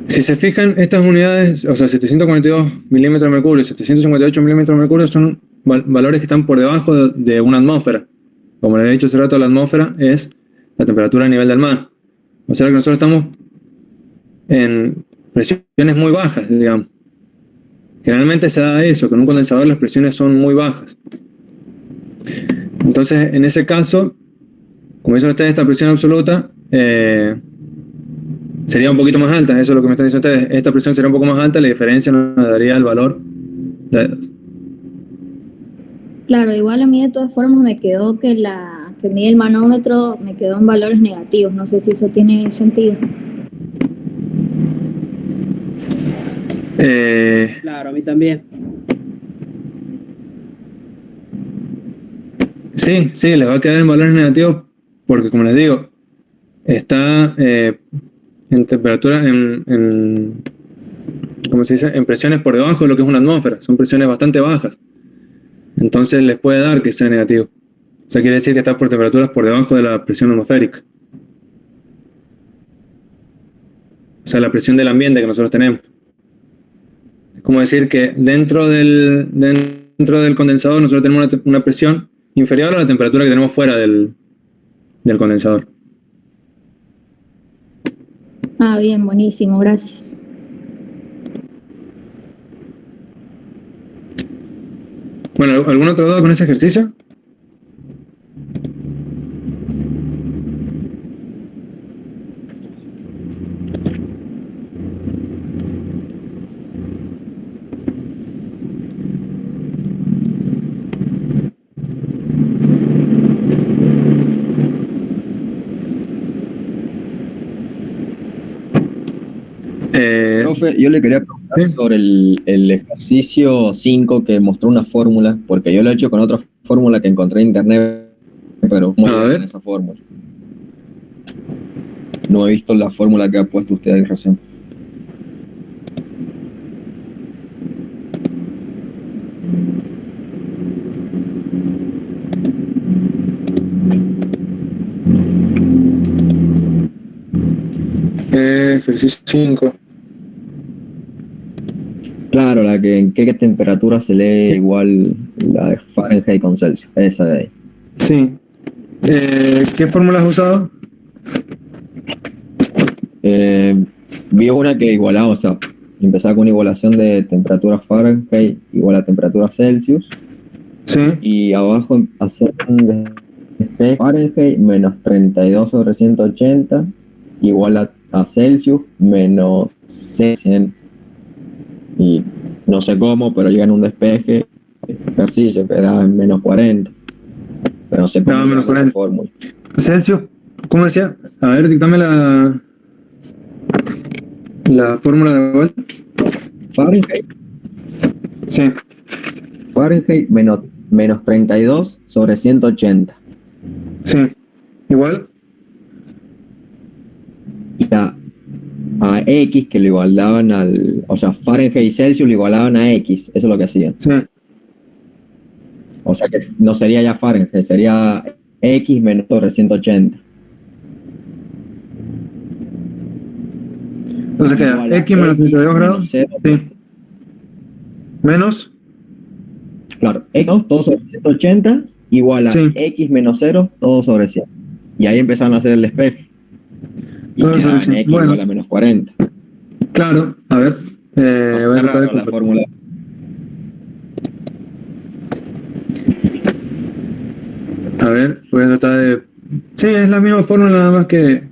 Speaker 1: Si se fijan, estas unidades, o sea, 742 milímetros de mercurio, 758 milímetros de mercurio son valores que están por debajo de una atmósfera. Como les he dicho hace rato, la atmósfera es la temperatura a nivel del mar. O sea que nosotros estamos en presiones muy bajas, digamos. Generalmente se da eso, que en un condensador las presiones son muy bajas. Entonces, en ese caso, como dicen ustedes, esta presión absoluta sería un poquito más alta, eso es lo que me están diciendo ustedes. Esta presión sería un poco más alta, la diferencia nos daría el valor.
Speaker 6: Claro, igual a mí de todas formas me quedó que la que mide el manómetro me quedó en valores negativos. No sé si eso tiene sentido.
Speaker 7: Claro, a mí también.
Speaker 1: Sí, les va a quedar en valores negativos porque, como les digo, está en temperatura, ¿cómo se dice? En presiones por debajo de lo que es una atmósfera. Son presiones bastante bajas. Entonces les puede dar que sea negativo. O sea, quiere decir que está por temperaturas por debajo de la presión atmosférica. O sea, la presión del ambiente que nosotros tenemos. Es como decir que dentro del condensador nosotros tenemos una presión inferior a la temperatura que tenemos fuera del condensador.
Speaker 6: Ah, bien, buenísimo, gracias.
Speaker 1: Bueno, ¿alguna otra duda con ese ejercicio?
Speaker 8: Profe, yo le quería preguntar
Speaker 1: ¿sí?
Speaker 8: sobre el ejercicio 5 que mostró una fórmula, porque yo lo he hecho con otra fórmula que encontré en internet, pero ¿cómo
Speaker 1: A
Speaker 8: llegan
Speaker 1: ver.
Speaker 8: a esa fórmula? No he visto la fórmula que ha puesto usted ahí recién.
Speaker 1: ejercicio 5.
Speaker 8: Claro, la que en qué temperatura se lee igual la de Fahrenheit con Celsius. Esa de ahí.
Speaker 1: Sí. ¿Qué fórmula has usado?
Speaker 8: Vi una que igualaba, o sea, empezaba con una igualación de temperatura Fahrenheit igual a temperatura Celsius.
Speaker 1: Sí.
Speaker 8: Y abajo hacer un despeje Fahrenheit menos 32 sobre 180 igual a Celsius menos 600. Y no sé cómo, pero llegan a un despeje ejercicio que da en menos 40. Pero no sé cómo
Speaker 1: menos
Speaker 8: llegan a
Speaker 1: 40.
Speaker 8: esa fórmula.
Speaker 1: Celsius, ¿cómo decía? A ver, dictame la fórmula de vuelta.
Speaker 8: Fahrenheit,
Speaker 1: Sí.
Speaker 8: Fahrenheit menos 32 sobre 180.
Speaker 1: Sí. Igual.
Speaker 8: Y a X que lo igualaban o sea, Fahrenheit y Celsius lo igualaban a X, eso es lo que hacían.
Speaker 1: Sí.
Speaker 8: O sea que no sería ya Fahrenheit, sería X menos sobre 180.
Speaker 1: Entonces queda
Speaker 8: Igual a
Speaker 1: X menos 32 grados.
Speaker 8: menos cero.
Speaker 1: Sí. Menos.
Speaker 8: Claro, X todo sobre 180 igual a
Speaker 1: Sí.
Speaker 8: X menos 0 todo sobre 100. Y ahí empezaron a hacer el despeje. Y
Speaker 1: Todo sobre
Speaker 8: quedaban
Speaker 1: 100.
Speaker 8: X
Speaker 1: Bueno.
Speaker 8: igual a menos 40.
Speaker 1: Claro. A ver.
Speaker 8: No
Speaker 1: Voy a
Speaker 8: sé,
Speaker 1: tratar de
Speaker 8: raro la fórmula.
Speaker 1: A ver, voy a tratar de... Sí, es la misma fórmula, nada más que...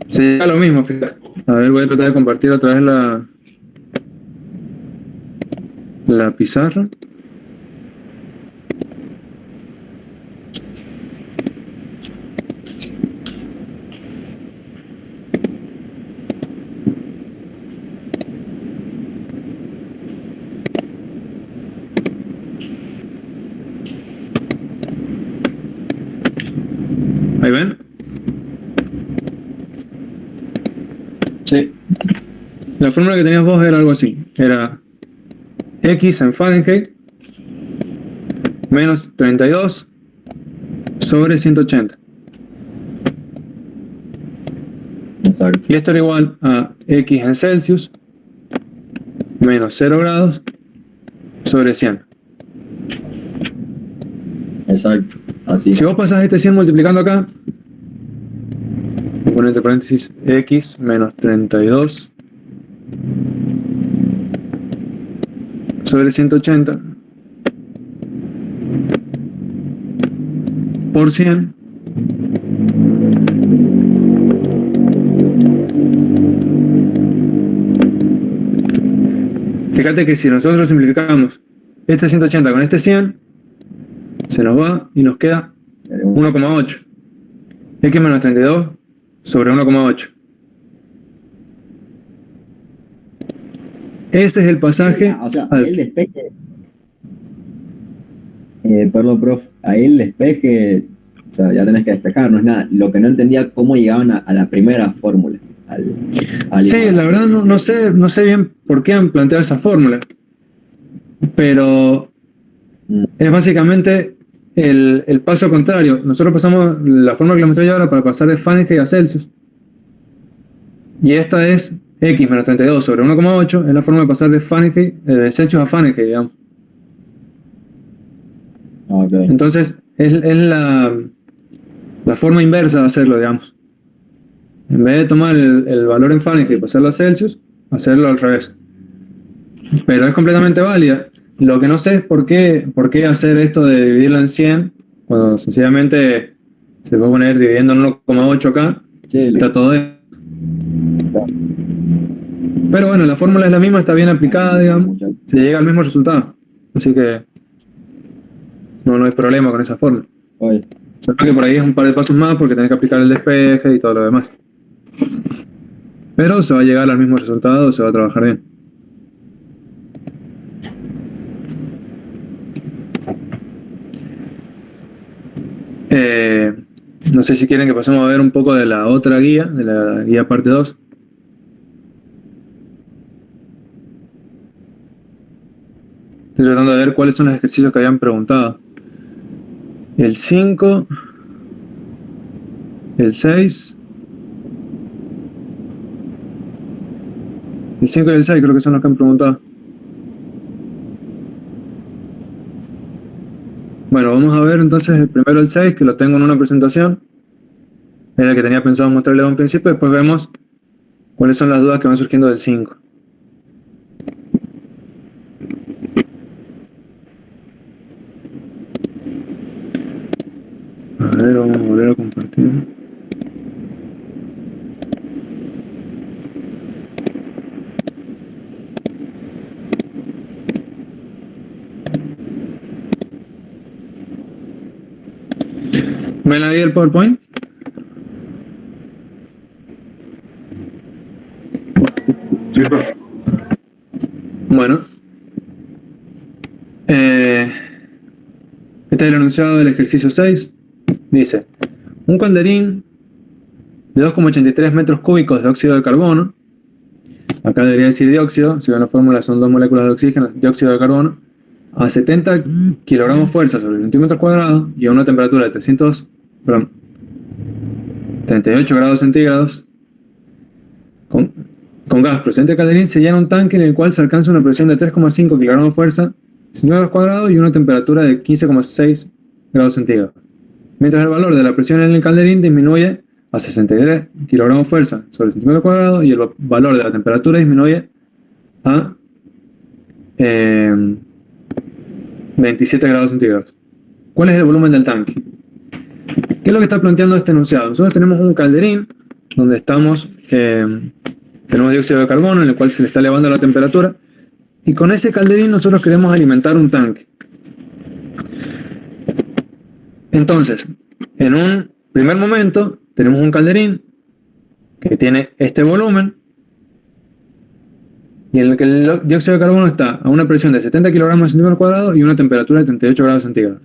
Speaker 1: se llega a lo mismo, fíjate. A ver, voy a tratar de compartir otra vez la pizarra. ¿Ahí ven?
Speaker 8: Sí.
Speaker 1: La fórmula que tenías vos era algo así. Era X en Fahrenheit menos 32 sobre 180.
Speaker 8: Exacto.
Speaker 1: Y esto era igual a X en Celsius menos 0 grados sobre 100.
Speaker 8: Exacto. Así.
Speaker 1: Si vos pasás este 100 multiplicando acá, pon entre paréntesis X menos 32 sobre 180 por 100. Fíjate que si nosotros simplificamos este 180 con este 100, se nos va y nos queda 1,8. X menos 32 sobre 1,8. Ese es el pasaje.
Speaker 8: O sea, el despeje. Perdón, prof. Ahí el despeje, o sea, ya tenés que despejar, no es nada. Lo que no entendía cómo llegaban a la primera fórmula.
Speaker 1: Sí, la verdad no sé bien por qué han planteado esa fórmula. Pero es básicamente el paso contrario. Nosotros pasamos la fórmula que les mostré yo ahora para pasar de Fahrenheit a Celsius. Y esta es X menos 32 sobre 1,8. Es la forma de pasar de Fahrenheit, de Celsius a Fahrenheit, digamos.
Speaker 8: Okay.
Speaker 1: Entonces es la forma inversa de hacerlo, digamos. En vez de tomar el valor en Fahrenheit y pasarlo a Celsius, hacerlo al revés. Pero es completamente válida. Lo que no sé es por qué hacer esto de dividirlo en 100, cuando sencillamente se puede poner dividiendo en 1,8 acá,
Speaker 8: Sí,
Speaker 1: está todo bien. Pero bueno, la fórmula es la misma, está bien aplicada, digamos, se llega al mismo resultado. Así que no hay problema con esa fórmula.
Speaker 8: Oye,
Speaker 1: Solo que por ahí es un par de pasos más porque tenés que aplicar el despeje y todo lo demás. Pero se va a llegar al mismo resultado, se va a trabajar bien. No sé si quieren que pasemos a ver un poco de la otra guía, de la guía parte 2. Estoy tratando de ver cuáles son los ejercicios que habían preguntado. El 5 el 6, el 5 y el 6 creo que son los que han preguntado. Bueno, vamos a ver entonces el primero el 6, que lo tengo en una presentación. Era el que tenía pensado mostrarles a un principio. Después vemos cuáles son las dudas que van surgiendo del 5. A ver, vamos a volver a compartir. ¿Ven ahí el PowerPoint?
Speaker 4: Sí, profe.
Speaker 1: Bueno. Este es el enunciado del ejercicio 6. Dice, un calderín de 2,83 metros cúbicos de óxido de carbono, acá debería decir dióxido, si ven la fórmula son 2 moléculas de oxígeno, dióxido de carbono, a 70 kilogramos fuerza sobre centímetros cuadrados y a una temperatura de 38 grados centígrados, con gas procedente de calderín se llena un tanque en el cual se alcanza una presión de 3,5 kilogramos fuerza centímetros cuadrados y una temperatura de 15,6 grados centígrados. Mientras el valor de la presión en el calderín disminuye a 63 kilogramos fuerza sobre centímetro cuadrado y el valor de la temperatura disminuye a 27 grados centígrados. ¿Cuál es el volumen del tanque? ¿Qué es lo que está planteando este enunciado? Nosotros tenemos un calderín donde tenemos dióxido de carbono en el cual se le está elevando la temperatura y con ese calderín nosotros queremos alimentar un tanque. Entonces, en un primer momento tenemos un calderín que tiene este volumen y en el que el dióxido de carbono está a una presión de 70 kilogramos por centímetro cuadrado y una temperatura de 38 grados centígrados.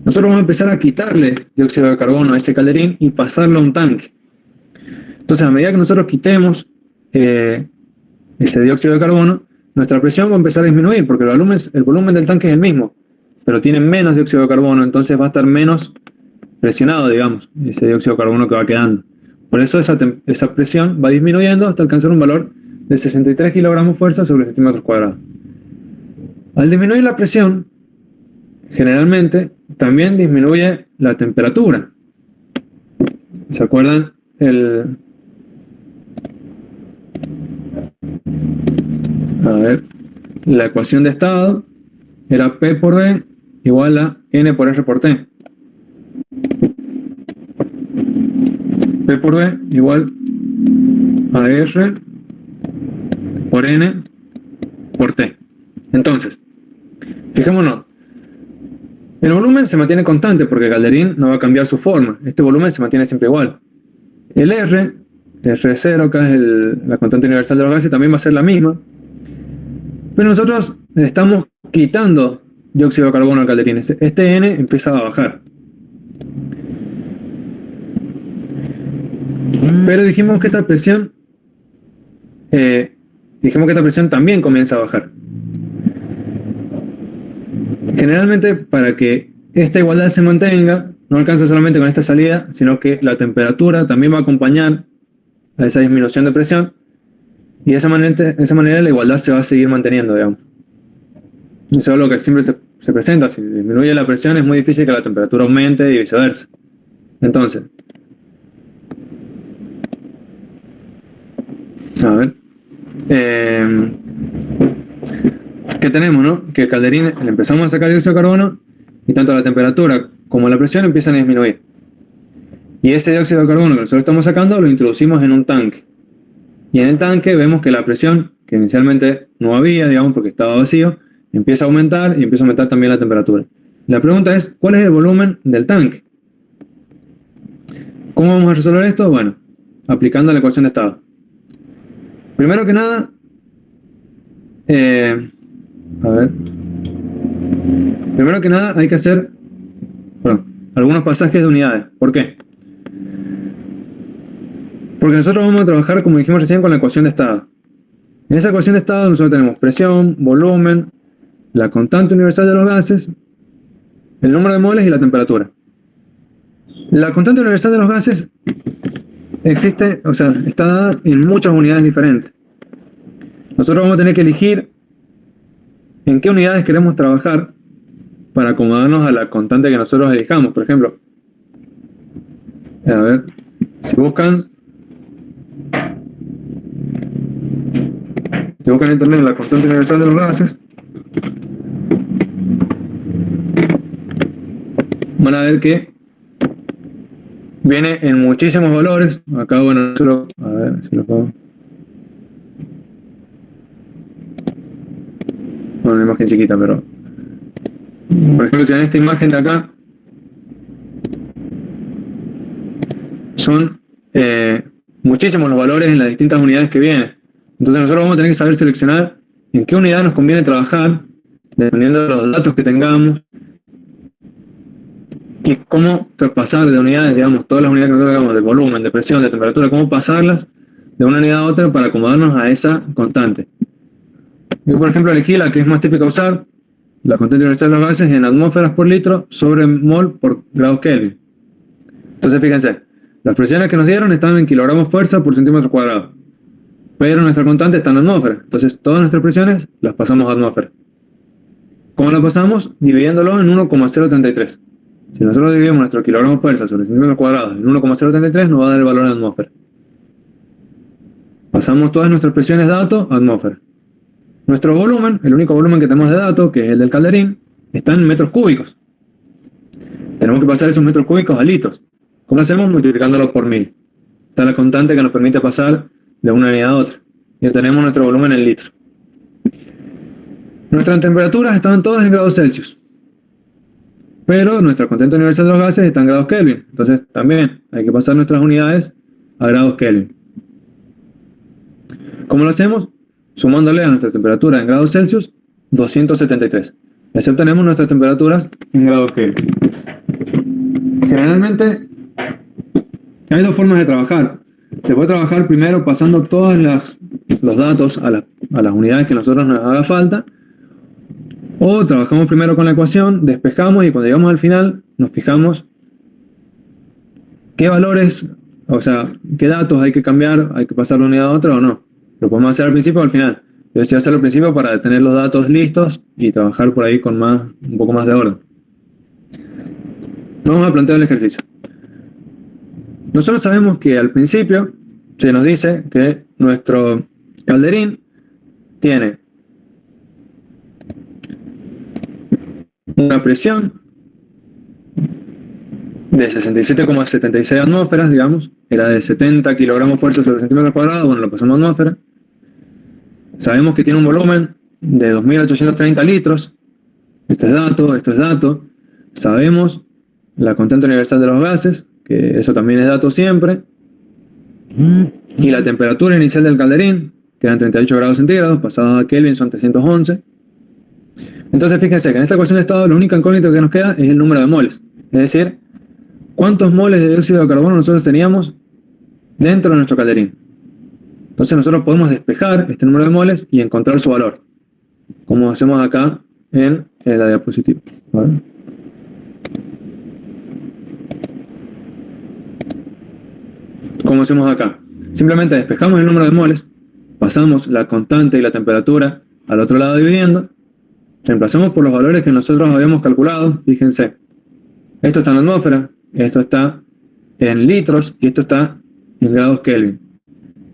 Speaker 1: Nosotros vamos a empezar a quitarle dióxido de carbono a ese calderín y pasarlo a un tanque. Entonces, a medida que nosotros quitemos ese dióxido de carbono, nuestra presión va a empezar a disminuir porque el volumen del tanque es el mismo, pero tiene menos dióxido de carbono, entonces va a estar menos presionado, digamos, ese dióxido de carbono que va quedando. Por eso esa presión va disminuyendo hasta alcanzar un valor de 63 kilogramos fuerza sobre centímetros cuadrados. Al disminuir la presión, generalmente también disminuye la temperatura. ¿Se acuerdan? La ecuación de estado era P por B igual a N por R por T. P por B igual a R por N por T. Entonces, fijémonos, el volumen se mantiene constante porque el calderín no va a cambiar su forma. Este volumen se mantiene siempre igual. El R0, acá es la constante universal de los gases, también va a ser la misma. Pero nosotros le estamos quitando dióxido de carbono al calderín. Este N empieza a bajar. Pero dijimos que esta presión también comienza a bajar. Generalmente, para que esta igualdad se mantenga, no alcanza solamente con esta salida, sino que la temperatura también va a acompañar a esa disminución de presión. Y de esa manera la igualdad se va a seguir manteniendo, digamos. Eso es lo que siempre se presenta. Si disminuye la presión es muy difícil que la temperatura aumente y viceversa. Entonces, a ver. ¿Qué tenemos, no? Que el calderín le empezamos a sacar dióxido de carbono y tanto la temperatura como la presión empiezan a disminuir. Y ese dióxido de carbono que nosotros estamos sacando lo introducimos en un tanque. Y en el tanque vemos que la presión, que inicialmente no había, digamos, porque estaba vacío, empieza a aumentar y empieza a aumentar también la temperatura. La pregunta es, ¿cuál es el volumen del tanque? ¿Cómo vamos a resolver esto? Bueno, aplicando la ecuación de estado. Primero que nada, hay que hacer algunos pasajes de unidades. ¿Por qué? Porque nosotros vamos a trabajar, como dijimos recién, con la ecuación de estado. En esa ecuación de estado nosotros tenemos presión, volumen, la constante universal de los gases, el número de moles y la temperatura. La constante universal de los gases existe, o sea, está dada en muchas unidades diferentes. Nosotros vamos a tener que elegir en qué unidades queremos trabajar para acomodarnos a la constante que nosotros elijamos. Por ejemplo, a ver, si buscan en internet la constante universal de los gases, van a ver que viene en muchísimos valores. Acá, bueno, solo, a ver si lo puedo. Bueno, una imagen chiquita, pero por ejemplo, si en esta imagen de acá son muchísimos los valores en las distintas unidades que vienen. Entonces nosotros vamos a tener que saber seleccionar en qué unidad nos conviene trabajar, dependiendo de los datos que tengamos, y cómo traspasar de unidades, digamos, todas las unidades que nosotros tengamos, de volumen, de presión, de temperatura, cómo pasarlas de una unidad a otra para acomodarnos a esa constante. Yo, por ejemplo, elegí la que es más típica usar, la constante universal de los gases en atmósferas por litro sobre mol por grados Kelvin. Entonces, fíjense, las presiones que nos dieron estaban en kilogramos fuerza por centímetro cuadrado, pero nuestra constante está en atmósfera. Entonces, todas nuestras presiones las pasamos a atmósfera. ¿Cómo las pasamos? Dividiéndolo en 1,033. Si nosotros dividimos nuestro kilogramo fuerza sobre centímetros cuadrados en 1,033, nos va a dar el valor en atmósfera. Pasamos todas nuestras presiones datos a atmósfera. Nuestro volumen, el único volumen que tenemos de datos, que es el del calderín, está en metros cúbicos. Tenemos que pasar esos metros cúbicos a litros. ¿Cómo hacemos? Multiplicándolo por 1000. Está la constante que nos permite pasar de una unidad a otra. Ya tenemos nuestro volumen en litros. Nuestras temperaturas estaban todas en grados Celsius, pero nuestra constante universal de los gases está en grados Kelvin. Entonces también hay que pasar nuestras unidades a grados Kelvin. ¿Cómo lo hacemos? Sumándole a nuestra temperatura en grados Celsius 273. Y así obtenemos nuestras temperaturas en grados Kelvin. Generalmente hay dos formas de trabajar. Se puede trabajar primero pasando todos los datos a las unidades que a nosotros nos haga falta, o trabajamos primero con la ecuación, despejamos y cuando llegamos al final nos fijamos qué valores, o sea, qué datos hay que cambiar, hay que pasar de una unidad a otra o no. Lo podemos hacer al principio o al final. Yo decía hacerlo al principio para tener los datos listos y trabajar por ahí con un poco más de orden. Vamos a plantear el ejercicio. Nosotros sabemos que al principio se nos dice que nuestro calderín tiene una presión de 67,76 atmósferas, digamos, era de 70 kilogramos fuerza sobre centímetro cuadrado, bueno, lo pasamos a atmósfera. Sabemos que tiene un volumen de 2.830 litros, esto es dato. Sabemos la constante universal de los gases, que eso también es dato siempre, y la temperatura inicial del calderín, que eran 38 grados centígrados, pasados a Kelvin son 311. Entonces fíjense que en esta ecuación de estado la única incógnita que nos queda es el número de moles, es decir, cuántos moles de dióxido de carbono nosotros teníamos dentro de nuestro calderín. Entonces nosotros podemos despejar este número de moles y encontrar su valor, como hacemos acá en la diapositiva. ¿Vale? ¿Cómo hacemos acá? Simplemente despejamos el número de moles, pasamos la constante y la temperatura al otro lado dividiendo, reemplazamos por los valores que nosotros habíamos calculado. Fíjense, esto está en la atmósfera, esto está en litros y esto está en grados Kelvin.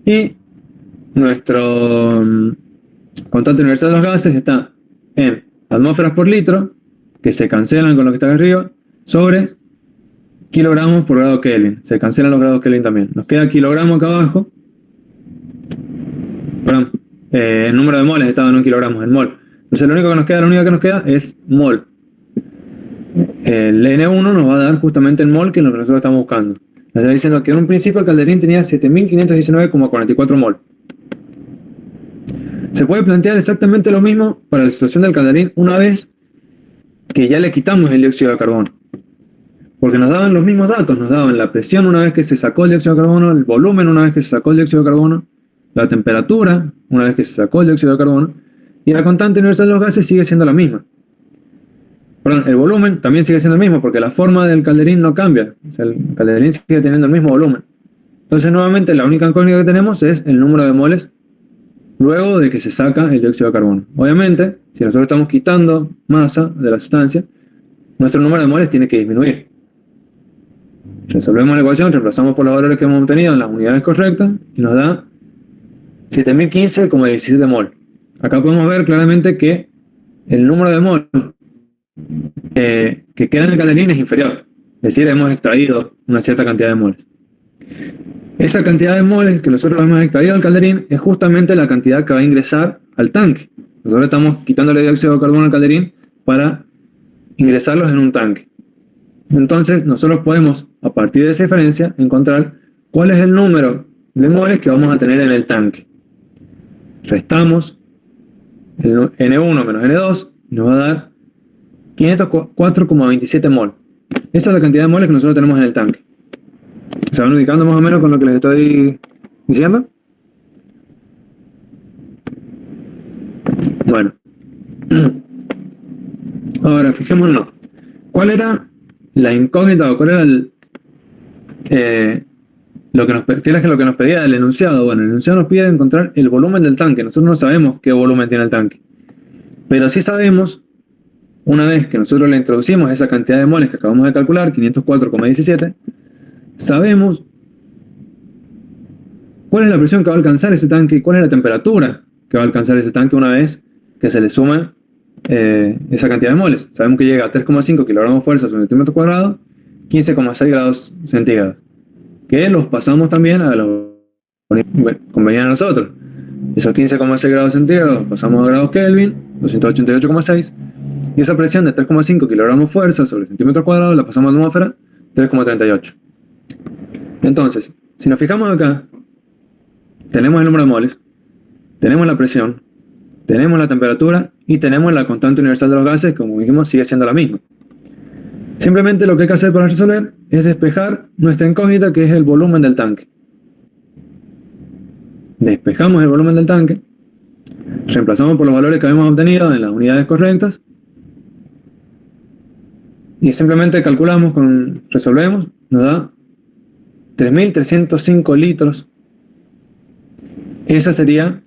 Speaker 1: Y nuestro constante universal de los gases está en atmósferas por litro, que se cancelan con lo que está acá arriba, sobre kilogramos por grado Kelvin. Se cancelan los grados Kelvin también. Nos queda kilogramo acá abajo. Perdón, el número de moles estaba en 1 kilogramo, en mol. Entonces la única que nos queda es mol. El N1 nos va a dar justamente el mol que es lo que nosotros estamos buscando. Nos está diciendo que en un principio el calderín tenía 7.519,44 mol. Se puede plantear exactamente lo mismo para la situación del calderín una vez que ya le quitamos el dióxido de carbono. Porque nos daban los mismos datos, nos daban la presión una vez que se sacó el dióxido de carbono, el volumen una vez que se sacó el dióxido de carbono, la temperatura una vez que se sacó el dióxido de carbono, y la constante universal de los gases sigue siendo la misma. Perdón, el volumen también sigue siendo el mismo porque la forma del calderín no cambia. O sea, el calderín sigue teniendo el mismo volumen. Entonces, nuevamente, la única incógnita que tenemos es el número de moles luego de que se saca el dióxido de carbono. Obviamente, si nosotros estamos quitando masa de la sustancia, nuestro número de moles tiene que disminuir. Resolvemos la ecuación, reemplazamos por los valores que hemos obtenido en las unidades correctas y nos da 7015,17 mol. Acá podemos ver claramente que el número de mol que queda en el calderín es inferior. Es decir, hemos extraído una cierta cantidad de moles. Esa cantidad de moles que nosotros hemos extraído del calderín es justamente la cantidad que va a ingresar al tanque. Nosotros estamos quitándole dióxido de carbono al calderín para ingresarlos en un tanque. Entonces, nosotros podemos, a partir de esa diferencia, encontrar cuál es el número de moles que vamos a tener en el tanque. Restamos el N1 menos N2 y nos va a dar 504,27 mol. Esa es la cantidad de moles que nosotros tenemos en el tanque. ¿Se van ubicando más o menos con lo que les estoy diciendo? Bueno. Ahora, fijémonos. ¿Cuál era la incógnita o cuál era qué era lo que nos pedía el enunciado? Bueno, el enunciado nos pide encontrar el volumen del tanque. Nosotros no sabemos qué volumen tiene el tanque. Pero sí sabemos, una vez que nosotros le introducimos esa cantidad de moles que acabamos de calcular, 504,17, sabemos cuál es la presión que va a alcanzar ese tanque y cuál es la temperatura que va a alcanzar ese tanque una vez que se le suma esa cantidad de moles. Sabemos que llega a 3,5 kilogramos fuerza sobre centímetro cuadrado, 15,6 grados centígrados, que los pasamos también a los convenían a nosotros. Esos 15,6 grados centígrados los pasamos a grados Kelvin, 288,6, y esa presión de 3,5 kilogramos fuerza sobre centímetro cuadrado la pasamos a la atmósfera, 3,38. Entonces, si nos fijamos acá, tenemos el número de moles, tenemos la presión, tenemos la temperatura y tenemos la constante universal de los gases, como dijimos, sigue siendo la misma. Simplemente lo que hay que hacer para resolver es despejar nuestra incógnita, que es el volumen del tanque. Despejamos el volumen del tanque, reemplazamos por los valores que habíamos obtenido en las unidades correctas y simplemente calculamos, resolvemos, nos da 3.305 litros. Ese sería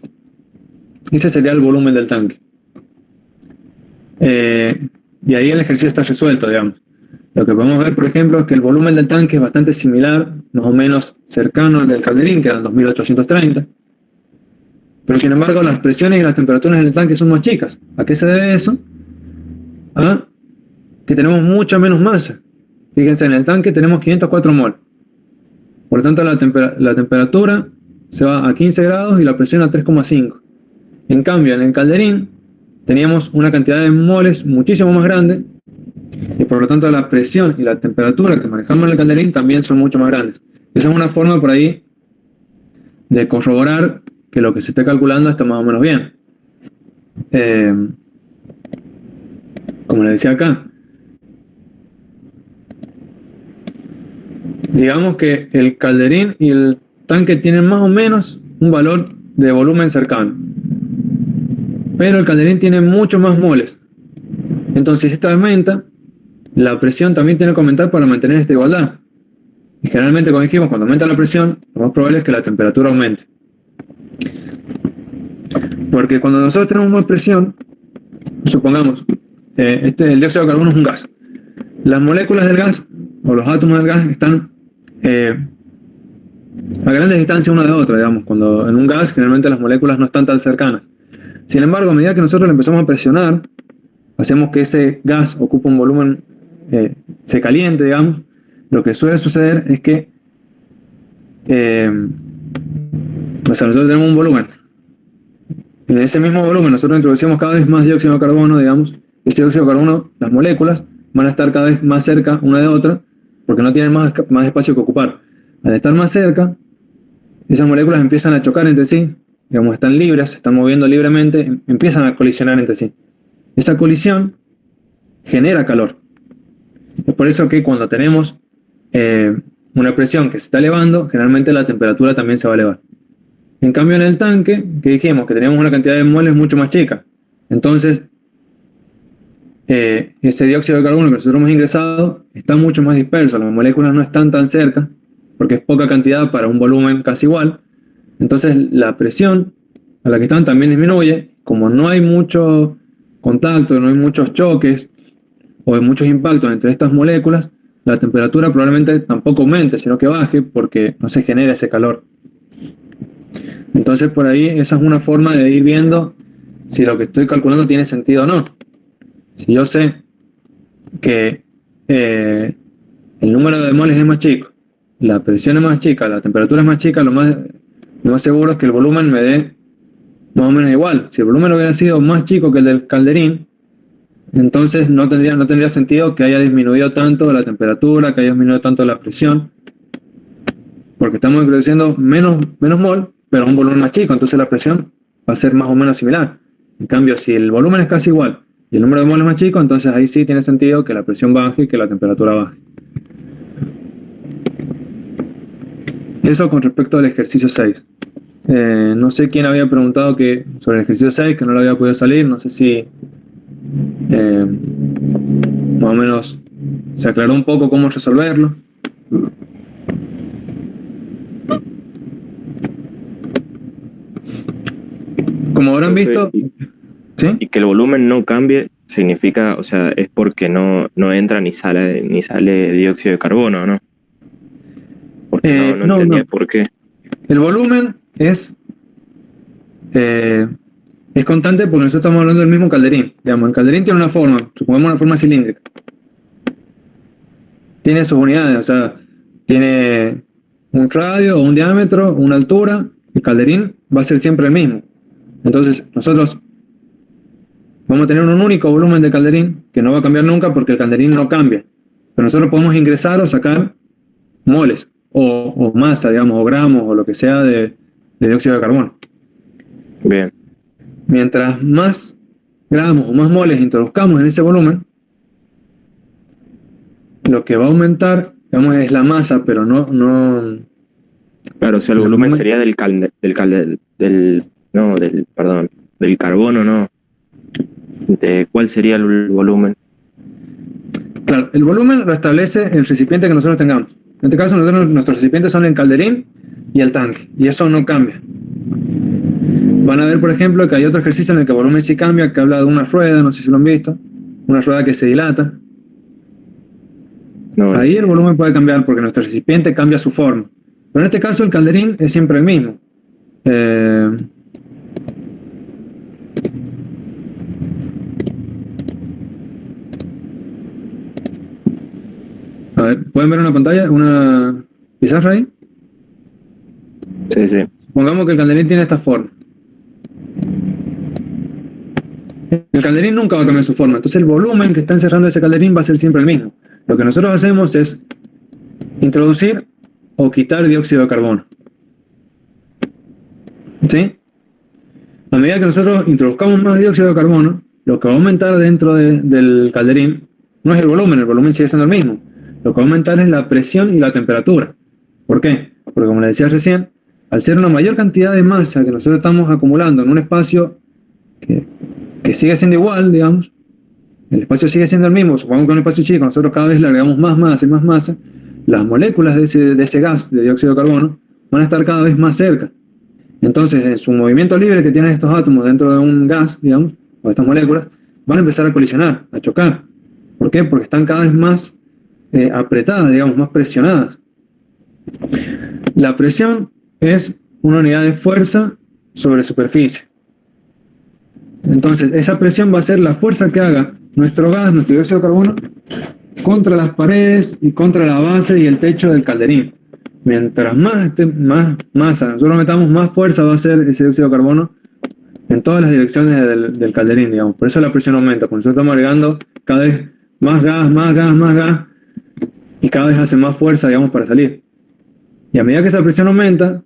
Speaker 1: el volumen del tanque. Y ahí el ejercicio está resuelto, digamos. Lo que podemos ver, por ejemplo, es que el volumen del tanque es bastante similar, más o menos cercano al del calderín, que eran 2.830. Pero sin embargo, las presiones y las temperaturas en el tanque son más chicas. ¿A qué se debe eso? A que tenemos mucha menos masa. Fíjense, en el tanque tenemos 504 mol. Por lo tanto, la temperatura se va a 15 grados y la presión a 3,5. En cambio, en el calderín teníamos una cantidad de moles muchísimo más grande y por lo tanto la presión y la temperatura que manejamos en el calderín también son mucho más grandes. Esa es una forma por ahí de corroborar que lo que se esté calculando está más o menos bien. Como les decía acá, digamos que el calderín y el tanque tienen más o menos un valor de volumen cercano, pero el calderín tiene mucho más moles. Entonces, si esta aumenta, la presión también tiene que aumentar para mantener esta igualdad. Y generalmente, como dijimos, cuando aumenta la presión, lo más probable es que la temperatura aumente. Porque cuando nosotros tenemos más presión, supongamos, el dióxido de carbono es un gas. Las moléculas del gas, o los átomos del gas, están a grandes distancias una de otra, digamos. Cuando en un gas, generalmente las moléculas no están tan cercanas. Sin embargo, a medida que nosotros le empezamos a presionar, hacemos que ese gas ocupe un volumen, se caliente, digamos. Lo que suele suceder es que nosotros tenemos un volumen. En ese mismo volumen nosotros introducimos cada vez más dióxido de carbono, digamos. Ese dióxido de carbono, las moléculas van a estar cada vez más cerca una de otra porque no tienen más espacio que ocupar. Al estar más cerca, esas moléculas empiezan a chocar entre sí, digamos, están libres, se están moviendo libremente, empiezan a colisionar entre sí. Esa colisión genera calor. Es por eso que cuando tenemos una presión que se está elevando, generalmente la temperatura también se va a elevar. En cambio, en el tanque, que dijimos que teníamos una cantidad de moles mucho más chica. Entonces, ese dióxido de carbono que nosotros hemos ingresado está mucho más disperso, las moléculas no están tan cerca, porque es poca cantidad para un volumen casi igual. Entonces la presión a la que están también disminuye. Como no hay mucho contacto, no hay muchos choques o hay muchos impactos entre estas moléculas, la temperatura probablemente tampoco aumente, sino que baje porque no se genera ese calor. Entonces por ahí esa es una forma de ir viendo si lo que estoy calculando tiene sentido o no. Si yo sé que el número de moles es más chico, la presión es más chica, la temperatura es más chica, lo más seguro es que el volumen me dé más o menos igual. Si el volumen hubiera sido más chico que el del calderín, entonces no tendría sentido que haya disminuido tanto la temperatura, que haya disminuido tanto la presión, porque estamos introduciendo menos mol, pero a un volumen más chico, entonces la presión va a ser más o menos similar. En cambio, si el volumen es casi igual y el número de moles es más chico, entonces ahí sí tiene sentido que la presión baje y que la temperatura baje. Eso con respecto al ejercicio 6. No sé quién había preguntado sobre el ejercicio 6, que no lo había podido salir. No sé si más o menos se aclaró un poco cómo resolverlo. Como habrán visto, ¿sí?
Speaker 3: Y que el volumen no cambie significa, o sea, es porque no entra ni sale dióxido de carbono, ¿no? Porque no entendía por qué.
Speaker 1: El volumen es constante porque nosotros estamos hablando del mismo calderín. Digamos, el calderín tiene una forma, supongamos una forma cilíndrica. Tiene sus unidades, o sea, tiene un radio o un diámetro, una altura. El calderín va a ser siempre el mismo. Entonces, nosotros vamos a tener un único volumen de calderín que no va a cambiar nunca porque el calderín no cambia. Pero nosotros podemos ingresar o sacar moles o masa, digamos, o gramos o lo que sea de dióxido de carbono.
Speaker 3: Bien.
Speaker 1: Mientras más gramos o más moles introduzcamos en ese volumen, lo que va a aumentar, digamos, es la masa, pero no.
Speaker 3: Claro, o sea, el volumen sería del carbono, ¿no? ¿Cuál sería el volumen?
Speaker 1: Claro, el volumen lo establece el recipiente que nosotros tengamos. En este caso, nuestros recipientes son el calderín y el tanque, y eso no cambia. Van a ver, por ejemplo, que hay otro ejercicio en el que el volumen sí cambia, que habla de una rueda, no sé si lo han visto, una rueda que se dilata.
Speaker 3: No,
Speaker 1: ahí el volumen puede cambiar porque nuestro recipiente cambia su forma. Pero en este caso el calderín es siempre el mismo. A ver, ¿pueden ver una pantalla? ¿Una pizarra ahí?
Speaker 3: Sí, sí.
Speaker 1: Supongamos que el calderín tiene esta forma. El calderín nunca va a cambiar su forma, entonces el volumen que está encerrando ese calderín va a ser siempre el mismo. Lo que nosotros hacemos es introducir o quitar dióxido de carbono. ¿Sí? A medida que nosotros introduzcamos más dióxido de carbono, lo que va a aumentar dentro del calderín no es el volumen sigue siendo el mismo. Lo que va a aumentar es la presión y la temperatura. ¿Por qué? Porque como les decía recién, al ser una mayor cantidad de masa que nosotros estamos acumulando en un espacio que sigue siendo igual, digamos, el espacio sigue siendo el mismo, supongamos que es un espacio chico, nosotros cada vez le agregamos más masa, las moléculas de ese gas de dióxido de carbono van a estar cada vez más cerca. Entonces, en su movimiento libre que tienen estos átomos dentro de un gas, digamos, o estas moléculas, van a empezar a colisionar, a chocar. ¿Por qué? Porque están cada vez más apretadas, digamos, más presionadas. La presión es una unidad de fuerza sobre superficie. Entonces, esa presión va a ser la fuerza que haga nuestro gas, nuestro dióxido de carbono, contra las paredes y contra la base y el techo del calderín. Mientras más masa nosotros metamos, más fuerza va a hacer ese dióxido de carbono en todas las direcciones del calderín, digamos. Por eso la presión aumenta, porque nosotros estamos agregando cada vez más gas, y cada vez hace más fuerza, digamos, para salir. Y a medida que esa presión aumenta,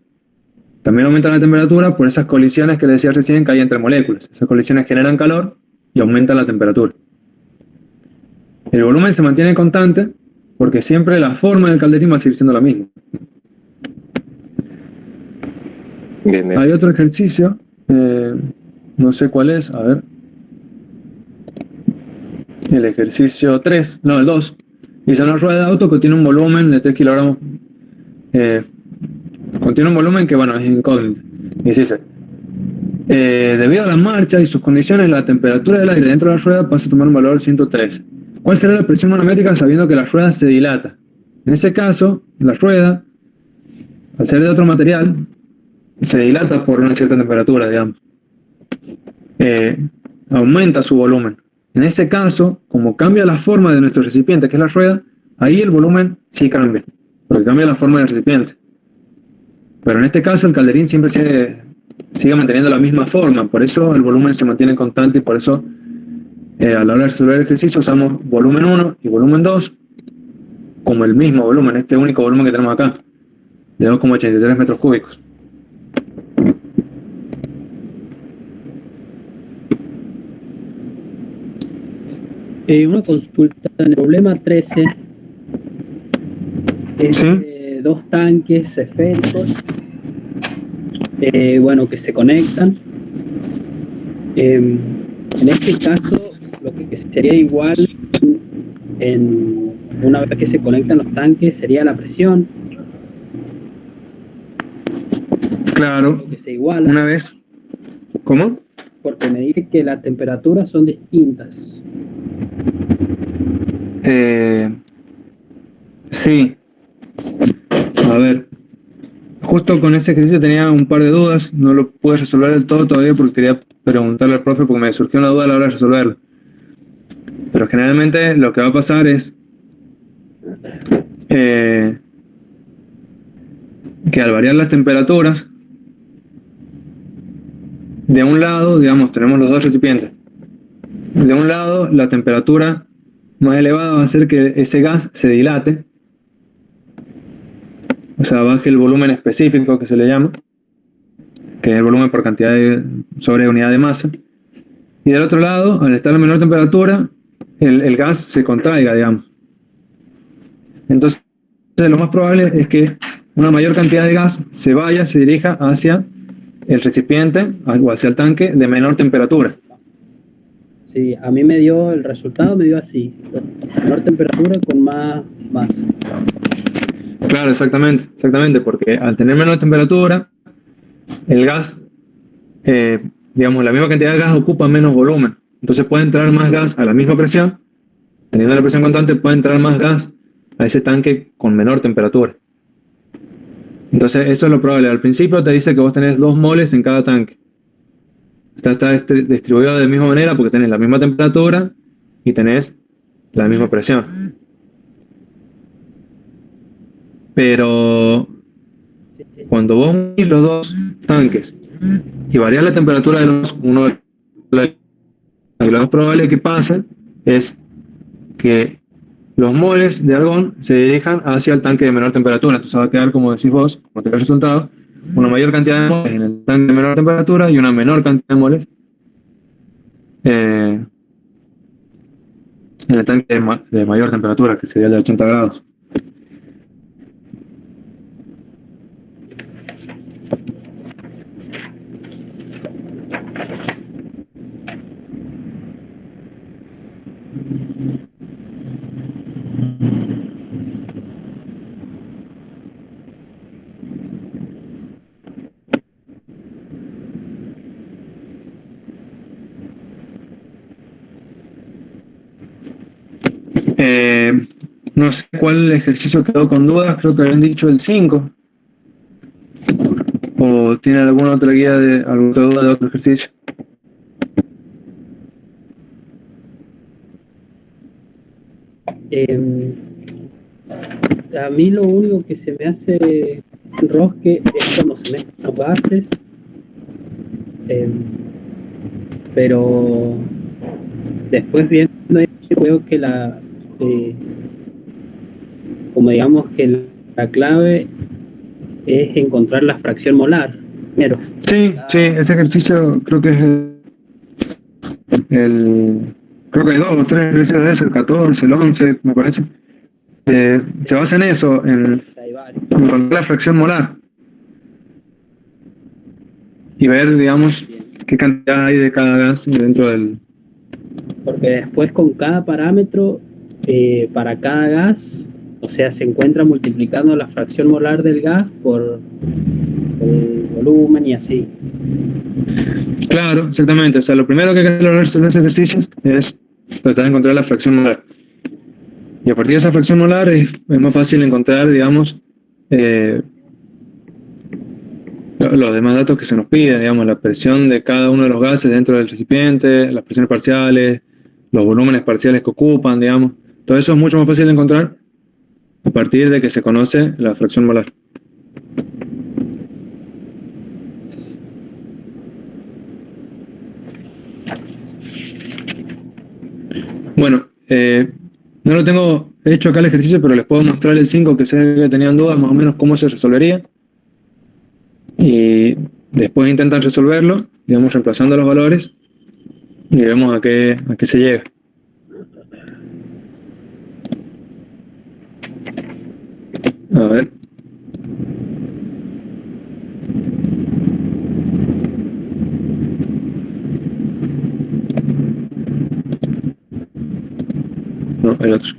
Speaker 1: también aumenta la temperatura por esas colisiones que les decía recién que hay entre moléculas. Esas colisiones generan calor y aumentan la temperatura. El volumen se mantiene constante porque siempre la forma del calderín va a seguir siendo la misma.
Speaker 3: Bien.
Speaker 1: Hay otro ejercicio, no sé cuál es, a ver. el ejercicio 3, no, el 2. Dice, una rueda de auto contiene un volumen de 3 kilogramos. Contiene un volumen que, bueno, es incógnito. Y dice, debido a la marcha y sus condiciones, la temperatura del aire dentro de la rueda pasa a tomar un valor 113. ¿Cuál será la presión manométrica sabiendo que la rueda se dilata? En ese caso, la rueda, al ser de otro material, se dilata por una cierta temperatura, digamos. Aumenta su volumen. En ese caso, como cambia la forma de nuestro recipiente, que es la rueda, ahí el volumen sí cambia, porque cambia la forma del recipiente. Pero en este caso el calderín siempre sigue manteniendo la misma forma, por eso el volumen se mantiene constante y por eso a la hora de resolver el ejercicio usamos volumen 1 y volumen 2 como el mismo volumen, este único volumen que tenemos acá, de 2,83 metros cúbicos.
Speaker 7: Una consulta en el problema 13 es
Speaker 1: ¿Sí?
Speaker 7: Dos tanques esféricos que se conectan. En este caso, lo que sería igual una vez que se conectan los tanques sería la presión.
Speaker 1: Claro,
Speaker 7: Lo que se iguala,
Speaker 1: una vez. ¿Cómo?
Speaker 7: porque me dice que las temperaturas son distintas.
Speaker 1: Sí. A ver. Justo con ese ejercicio tenía un par de dudas. No lo pude resolver del todo todavía porque quería preguntarle al profe porque me surgió una duda a la hora de resolverlo. Pero generalmente lo que va a pasar es que al variar las temperaturas, de un lado, digamos, tenemos los dos recipientes. De un lado, la temperatura más elevada va a hacer que ese gas se dilate, o sea, baje el volumen específico que se le llama, que es el volumen por cantidad sobre unidad de masa. Y del otro lado, al estar a menor temperatura, el gas se contraiga, digamos. Entonces, lo más probable es que una mayor cantidad de gas se dirija hacia el recipiente o hacia el tanque de menor temperatura.
Speaker 7: Sí, a mí el resultado me dio así, menor temperatura con más masa.
Speaker 1: Claro, exactamente, porque al tener menor temperatura, el gas, digamos, la misma cantidad de gas ocupa menos volumen. Entonces puede entrar más gas a la misma presión, teniendo la presión constante puede entrar más gas a ese tanque con menor temperatura. Entonces eso es lo probable. Al principio te dice que vos tenés 2 moles en cada tanque. Está distribuido de la misma manera porque tenés la misma temperatura y tenés la misma presión. Pero cuando vos unís los dos tanques y variás la temperatura de uno de los, lo más probable que pase es que los moles de argón se dirijan hacia el tanque de menor temperatura. Entonces va a quedar, como decís vos, como te ves resultado, una mayor cantidad de moles en el tanque de menor temperatura y una menor cantidad de moles en el tanque de mayor temperatura, que sería el de 80 grados. No sé cuál ejercicio quedó con dudas, creo que habían dicho el 5. ¿O tiene alguna otra guía alguna otra duda de otro ejercicio?
Speaker 7: A mí lo único que se me hace rosque es cuando se mezclan los gases, pero después viendo veo que como digamos que la clave es encontrar la fracción molar primero.
Speaker 1: Sí, ese ejercicio creo que es creo que hay 2 o 3 ejercicios de ese, el 14, el 11, me parece. Se basa en eso, en encontrar la fracción molar y ver, digamos, qué cantidad hay de cada gas dentro
Speaker 7: Porque después con cada parámetro, para cada gas, o sea, se encuentra multiplicando la fracción molar del gas por el volumen y así.
Speaker 1: Claro, exactamente. O sea, lo primero que hay que hacer al resolver ese ejercicio es tratar de encontrar la fracción molar. Y a partir de esa fracción molar es más fácil encontrar, digamos, los demás datos que se nos piden, digamos, la presión de cada uno de los gases dentro del recipiente, las presiones parciales, los volúmenes parciales que ocupan, digamos. Todo eso es mucho más fácil de encontrar a partir de que se conoce la fracción molar. Bueno, no lo tengo hecho acá el ejercicio, pero les puedo mostrar el 5 que sé que tenían dudas más o menos cómo se resolvería. Y después intentan resolverlo, digamos, reemplazando los valores y vemos a qué se llega. A ver. No, el otro.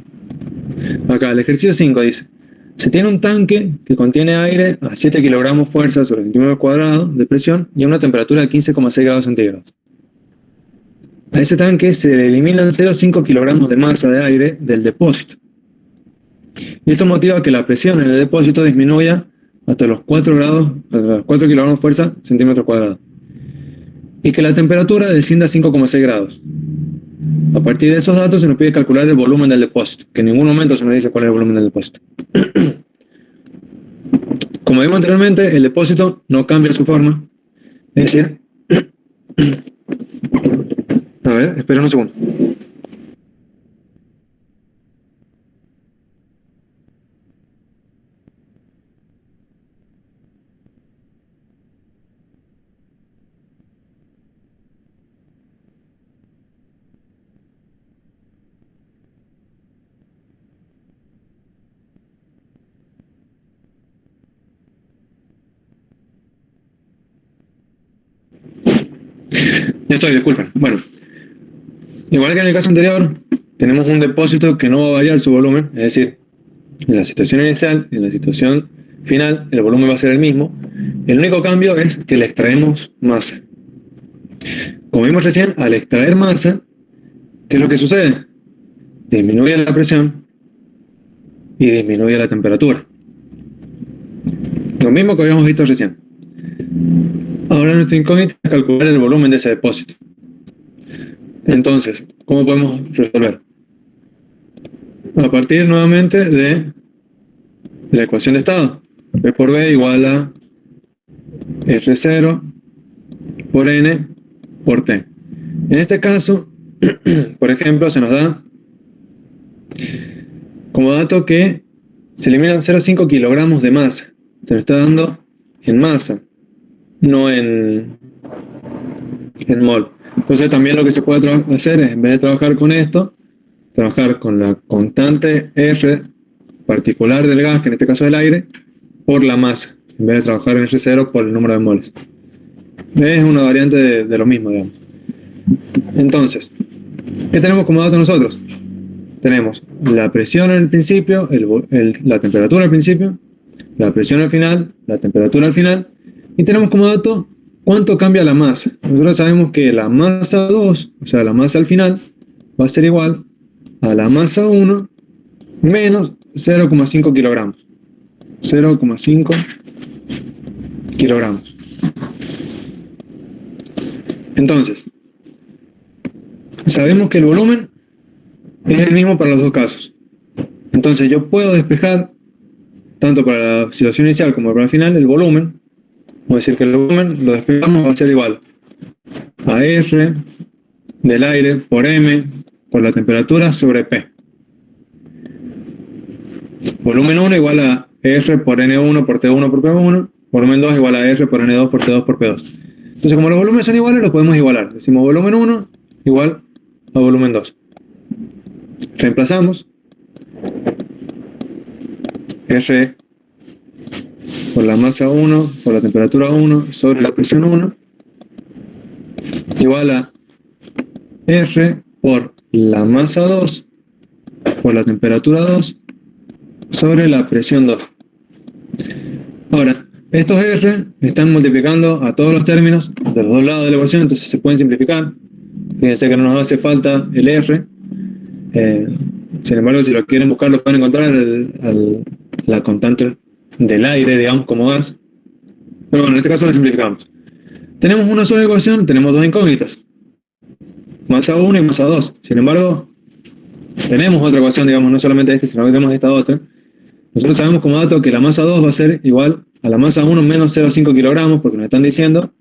Speaker 1: Acá, el ejercicio 5 dice: se tiene un tanque que contiene aire a 7 kilogramos fuerza sobre centímetro cuadrado de presión y a una temperatura de 15,6 grados centígrados. A ese tanque se le eliminan 0,5 kilogramos de masa de aire del depósito. Y esto motiva que la presión en el depósito disminuya hasta los 4 kilogramos fuerza centímetro cuadrado. Y que la temperatura descienda a 5,6 grados. A partir de esos datos se nos pide calcular el volumen del depósito, que en ningún momento se nos dice cuál es el volumen del depósito. Como vimos anteriormente, el depósito no cambia su forma. Es decir, a ver, espera un segundo. Ya estoy, disculpen. Bueno, igual que en el caso anterior, tenemos un depósito que no va a variar su volumen, es decir, en la situación inicial y en la situación final, el volumen va a ser el mismo. El único cambio es que le extraemos masa. Como vimos recién, al extraer masa, ¿qué es lo que sucede? Disminuye la presión y disminuye la temperatura. Lo mismo que habíamos visto recién. Ahora nuestra incógnita es calcular el volumen de ese depósito. Entonces, ¿cómo podemos resolver? A partir nuevamente de la ecuación de estado. P por B igual a R0 por N por T. En este caso, por ejemplo, se nos da como dato que se eliminan 0,5 kilogramos de masa. Se nos está dando en masa, no en mol. Entonces también lo que se puede hacer es, en vez de trabajar con esto, trabajar con la constante R particular del gas, que en este caso es el aire, por la masa, en vez de trabajar en R0 por el número de moles. Es una variante de lo mismo, digamos. Entonces, ¿qué tenemos como dato nosotros? Tenemos la presión al principio, la temperatura al principio, la presión al final, la temperatura al final, y tenemos como dato cuánto cambia la masa. Nosotros sabemos que la masa 2, o sea, la masa al final, va a ser igual a la masa 1 menos 0,5 kilogramos. 0,5 kilogramos. Entonces, sabemos que el volumen es el mismo para los dos casos. Entonces yo puedo despejar, tanto para la situación inicial como para la final, el volumen. Vamos a decir que el volumen lo despejamos, va a ser igual a R del aire por M por la temperatura sobre P. Volumen 1 igual a R por N1 por T1 por P1. Volumen 2 igual a R por N2 por T2 por P2. Entonces, como los volúmenes son iguales, los podemos igualar. Decimos volumen 1 igual a volumen 2. Reemplazamos R por la masa 1, por la temperatura 1, sobre la presión 1, igual a R por la masa 2 por la temperatura 2 sobre la presión 2. Ahora, estos R están multiplicando a todos los términos de los dos lados de la ecuación, entonces se pueden simplificar. Fíjense que no nos hace falta el R. Sin embargo, si lo quieren buscar, lo pueden encontrar la constante del aire, digamos, como gas. Pero bueno, en este caso lo simplificamos. Tenemos una sola ecuación, tenemos dos incógnitas. Masa 1 y masa 2. Sin embargo, tenemos otra ecuación, digamos, no solamente esta, sino que tenemos esta otra. Nosotros sabemos como dato que la masa 2 va a ser igual a la masa 1 menos 0,5 kilogramos, porque nos están diciendo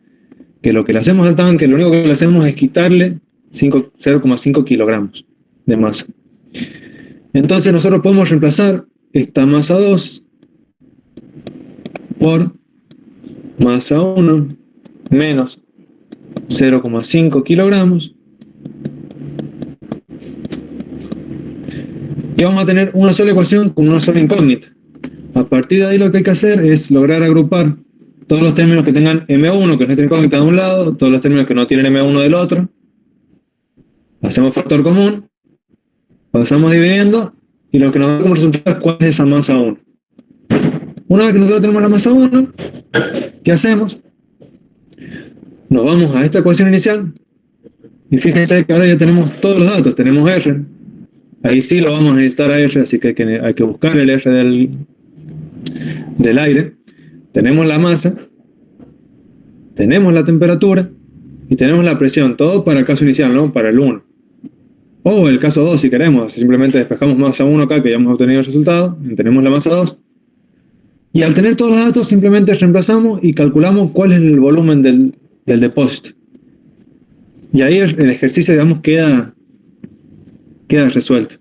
Speaker 1: que lo que le hacemos al tanque, lo único que le hacemos es quitarle 0,5 kilogramos de masa. Entonces nosotros podemos reemplazar esta masa 2 por masa 1 menos 0,5 kilogramos. Y vamos a tener una sola ecuación con una sola incógnita. A partir de ahí lo que hay que hacer es lograr agrupar todos los términos que tengan M1, que es nuestra incógnita de un lado, todos los términos que no tienen M1 del otro. Hacemos factor común, pasamos dividiendo, y lo que nos da como resultado es cuál es esa masa 1. Una vez que nosotros tenemos la masa 1, ¿qué hacemos? Nos vamos a esta ecuación inicial, y fíjense que ahora ya tenemos todos los datos, tenemos R. Ahí sí lo vamos a necesitar a R, así que hay que buscar el R del aire. Tenemos la masa, tenemos la temperatura y tenemos la presión, todo para el caso inicial, ¿no? Para el 1. O el caso 2 si queremos, simplemente despejamos masa 1 acá que ya hemos obtenido el resultado, tenemos la masa 2. Y al tener todos los datos simplemente reemplazamos y calculamos cuál es el volumen del depósito. Y ahí el ejercicio, digamos, queda resuelto.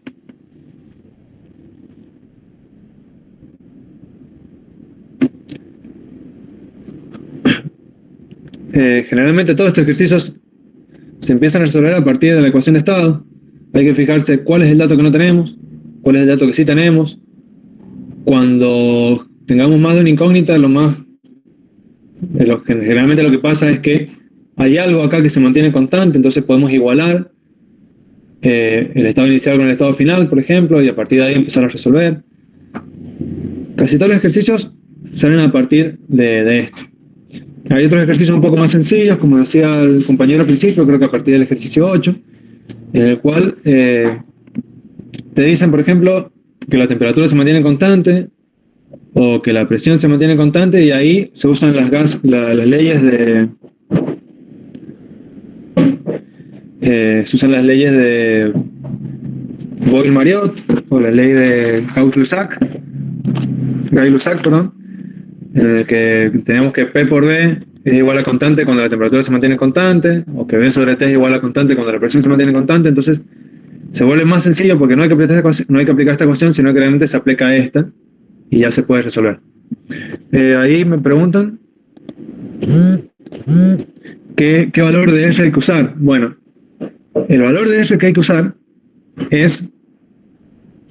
Speaker 1: Generalmente todos estos ejercicios se empiezan a resolver a partir de la ecuación de estado. Hay que fijarse cuál es el dato que no tenemos, cuál es el dato que sí tenemos. Cuando tengamos más de una incógnita, generalmente lo que pasa es que hay algo acá que se mantiene constante, entonces podemos igualar el estado inicial con el estado final, por ejemplo, y a partir de ahí empezar a resolver. Casi todos los ejercicios salen a partir de esto. Hay otros ejercicios un poco más sencillos, como decía el compañero al principio, creo que a partir del ejercicio 8, en el cual te dicen, por ejemplo, que la temperatura se mantiene constante o que la presión se mantiene constante, y ahí se usan las leyes de Boyle-Mariotte o la ley de Gay-Lussac, en el que tenemos que P por B es igual a constante cuando la temperatura se mantiene constante, o que B sobre T es igual a constante cuando la presión se mantiene constante. Entonces se vuelve más sencillo porque no hay que aplicar esta ecuación, sino que realmente se aplica esta y ya se puede resolver. Ahí me preguntan ¿qué valor de R hay que usar? Bueno, el valor de R que hay que usar es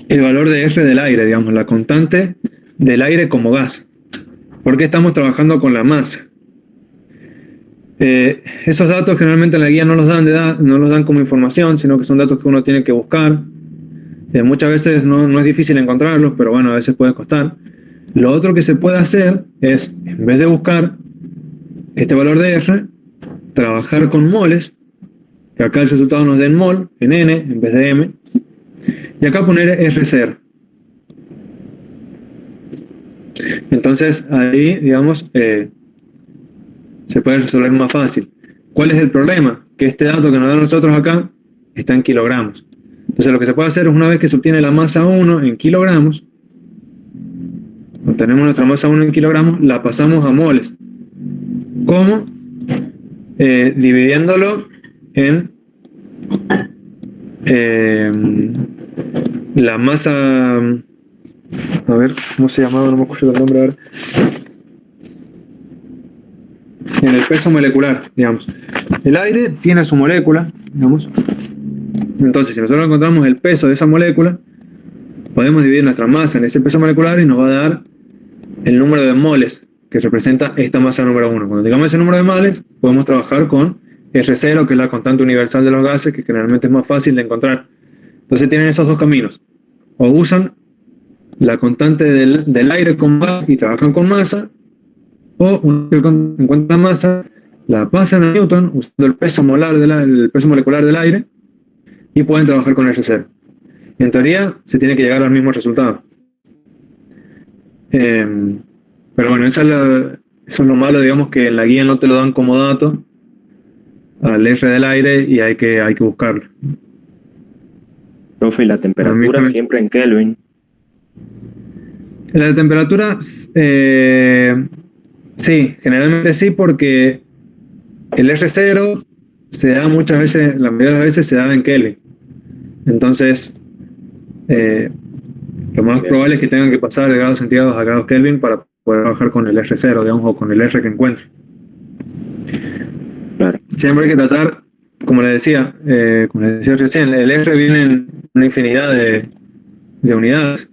Speaker 1: el valor de R del aire, digamos, la constante del aire como gas, porque estamos trabajando con la masa. Esos datos generalmente en la guía no los dan como información, sino que son datos que uno tiene que buscar. Muchas veces no es difícil encontrarlos, pero bueno, a veces puede costar. Lo otro que se puede hacer es, en vez de buscar este valor de R, trabajar con moles, que acá el resultado nos dé en mol, en N, en vez de M, y acá poner RCR. Entonces ahí, digamos, se puede resolver más fácil. ¿Cuál es el problema? Que este dato que nos dan nosotros acá está en kilogramos. Entonces lo que se puede hacer es, una vez que se obtiene la masa 1 en kilogramos, obtenemos nuestra masa 1 en kilogramos, la pasamos a moles. ¿Cómo? Dividiéndolo en la masa, a ver, ¿cómo se llamaba? No me acuerdo el nombre ahora. En el peso molecular, digamos. El aire tiene su molécula, digamos. Entonces, si nosotros encontramos el peso de esa molécula, podemos dividir nuestra masa en ese peso molecular y nos va a dar el número de moles que representa esta masa número 1. Cuando tengamos ese número de moles, podemos trabajar con R0, que es la constante universal de los gases, que generalmente es más fácil de encontrar. Entonces tienen esos dos caminos. O usan la constante del aire con gas y trabajan con masa, o una vez que encuentran masa, la pasan a Newton usando el peso molecular del aire y pueden trabajar con R0. En teoría se tiene que llegar al mismo resultado. Pero bueno, eso es lo malo, digamos, que en la guía no te lo dan como dato al R del aire y hay que buscarlo.
Speaker 3: Profe, ¿y la temperatura siempre en Kelvin?
Speaker 1: La temperatura, sí, generalmente sí, porque el R0 se da muchas veces, la mayoría de las veces se da en Kelvin. Entonces, lo más probable es que tengan que pasar de grados centígrados a grados Kelvin para poder trabajar con el R0, digamos, o con el R que encuentren.
Speaker 3: Claro.
Speaker 1: Siempre hay que tratar, como les decía recién, el R viene en una infinidad de unidades.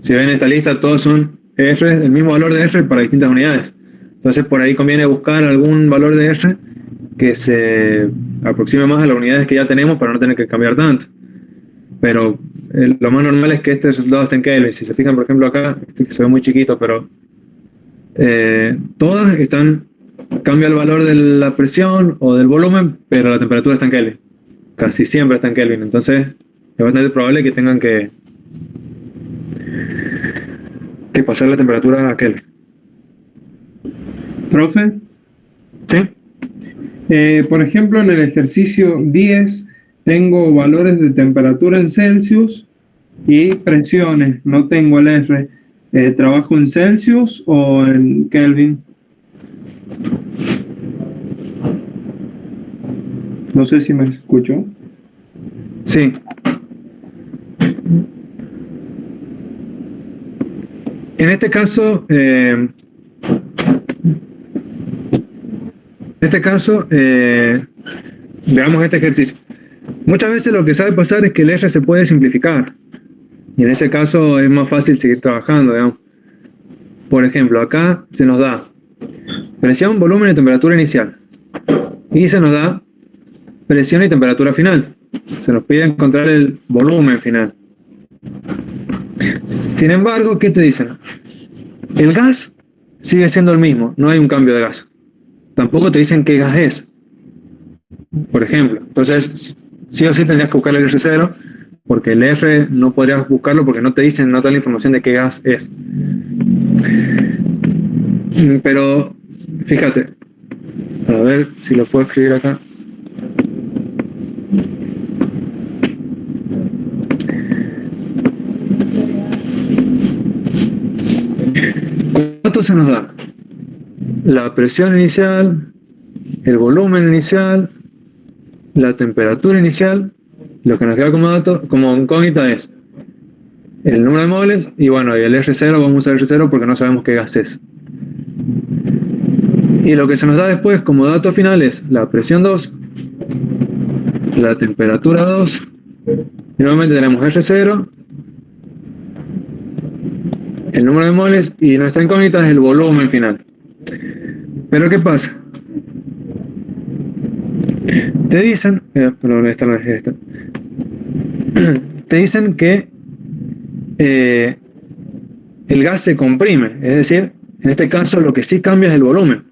Speaker 1: Si ven esta lista, todos son R, el mismo valor de R para distintas unidades. Entonces, por ahí conviene buscar algún valor de R que se aproxime más a las unidades que ya tenemos para no tener que cambiar tanto. Pero lo más normal es que este resultado esté en Kelvin. Si se fijan, por ejemplo, acá, que se ve muy chiquito, pero todas cambia el valor de la presión o del volumen, pero la temperatura está en Kelvin. Casi siempre está en Kelvin. Entonces, es bastante probable que tengan que pasar la temperatura a Kelvin.
Speaker 9: Profe.
Speaker 1: ¿Sí?
Speaker 9: Por ejemplo, en el ejercicio 10 tengo valores de temperatura en Celsius y presiones, no tengo el R. ¿Trabajo en Celsius o en Kelvin? No sé si me escuchó.
Speaker 1: Sí. En este caso, veamos este ejercicio. Muchas veces lo que sabe pasar es que el R se puede simplificar. Y en ese caso es más fácil seguir trabajando, digamos. Por ejemplo, acá se nos da presión, volumen y temperatura inicial. Y se nos da presión y temperatura final. Se nos pide encontrar el volumen final. Sin embargo, ¿qué te dicen? El gas sigue siendo el mismo, no hay un cambio de gas. Tampoco te dicen qué gas es. Por ejemplo, entonces sí o sí tendrías que buscar el R0, porque el R no podrías buscarlo porque no te dicen, no te da la información de qué gas es. Pero, fíjate, a ver si lo puedo escribir acá. ¿Cuánto se nos da? La presión inicial, el volumen inicial, la temperatura inicial. Lo que nos queda como dato, como incógnita, es el número de moles y bueno, y el R0, vamos a usar R0 porque no sabemos qué gas es. Y lo que se nos da después como dato final es la presión 2, la temperatura 2, y nuevamente tenemos R0, el número de moles y nuestra incógnita es el volumen final. Pero ¿qué pasa? Te dicen, perdón, esta no es esta. Te dicen que el gas se comprime, es decir, en este caso lo que sí cambia es el volumen,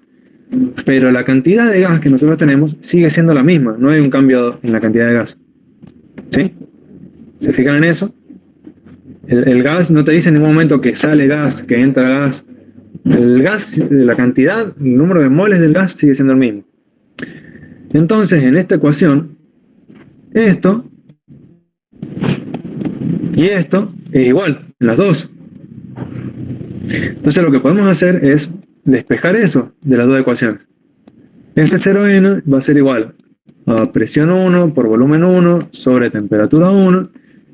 Speaker 1: pero la cantidad de gas que nosotros tenemos sigue siendo la misma, no hay un cambio en la cantidad de gas. ¿Sí? ¿Se fijan en eso? El gas no te dice en ningún momento que sale gas, que entra gas. El gas, la cantidad, el número de moles del gas sigue siendo el mismo. Entonces, en esta ecuación, esto y esto es igual, en las dos. Entonces, lo que podemos hacer es despejar eso de las dos ecuaciones. Este 0n va a ser igual a presión 1 por volumen 1 sobre temperatura 1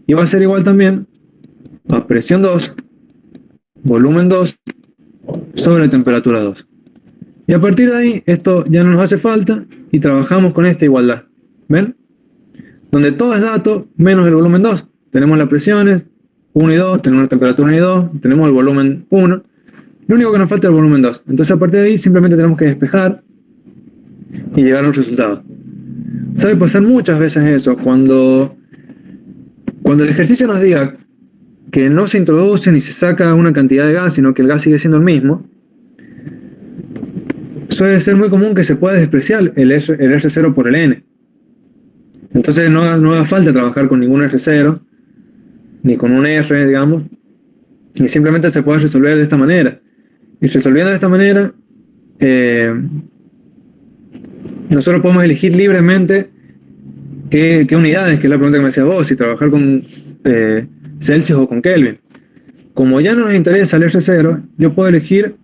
Speaker 1: y va a ser igual también a presión 2, volumen 2 sobre temperatura 2. Y a partir de ahí, esto ya no nos hace falta y trabajamos con esta igualdad. ¿Ven? Donde todo es dato menos el volumen 2. Tenemos las presiones 1 y 2, tenemos la temperatura 1 y 2, tenemos el volumen 1. Lo único que nos falta es el volumen 2. Entonces a partir de ahí simplemente tenemos que despejar y llegar a un resultado. Sabe pasar muchas veces eso, cuando el ejercicio nos diga que no se introduce ni se saca una cantidad de gas, sino que el gas sigue siendo el mismo, suele ser muy común que se pueda despreciar el R0 por el N. Entonces no haga falta trabajar con ningún R0, ni con un R, digamos, y simplemente se puede resolver de esta manera. Y resolviendo de esta manera, nosotros podemos elegir libremente qué unidades, que es la pregunta que me hacías vos, si trabajar con Celsius o con Kelvin. Como ya no nos interesa el R0, yo puedo elegir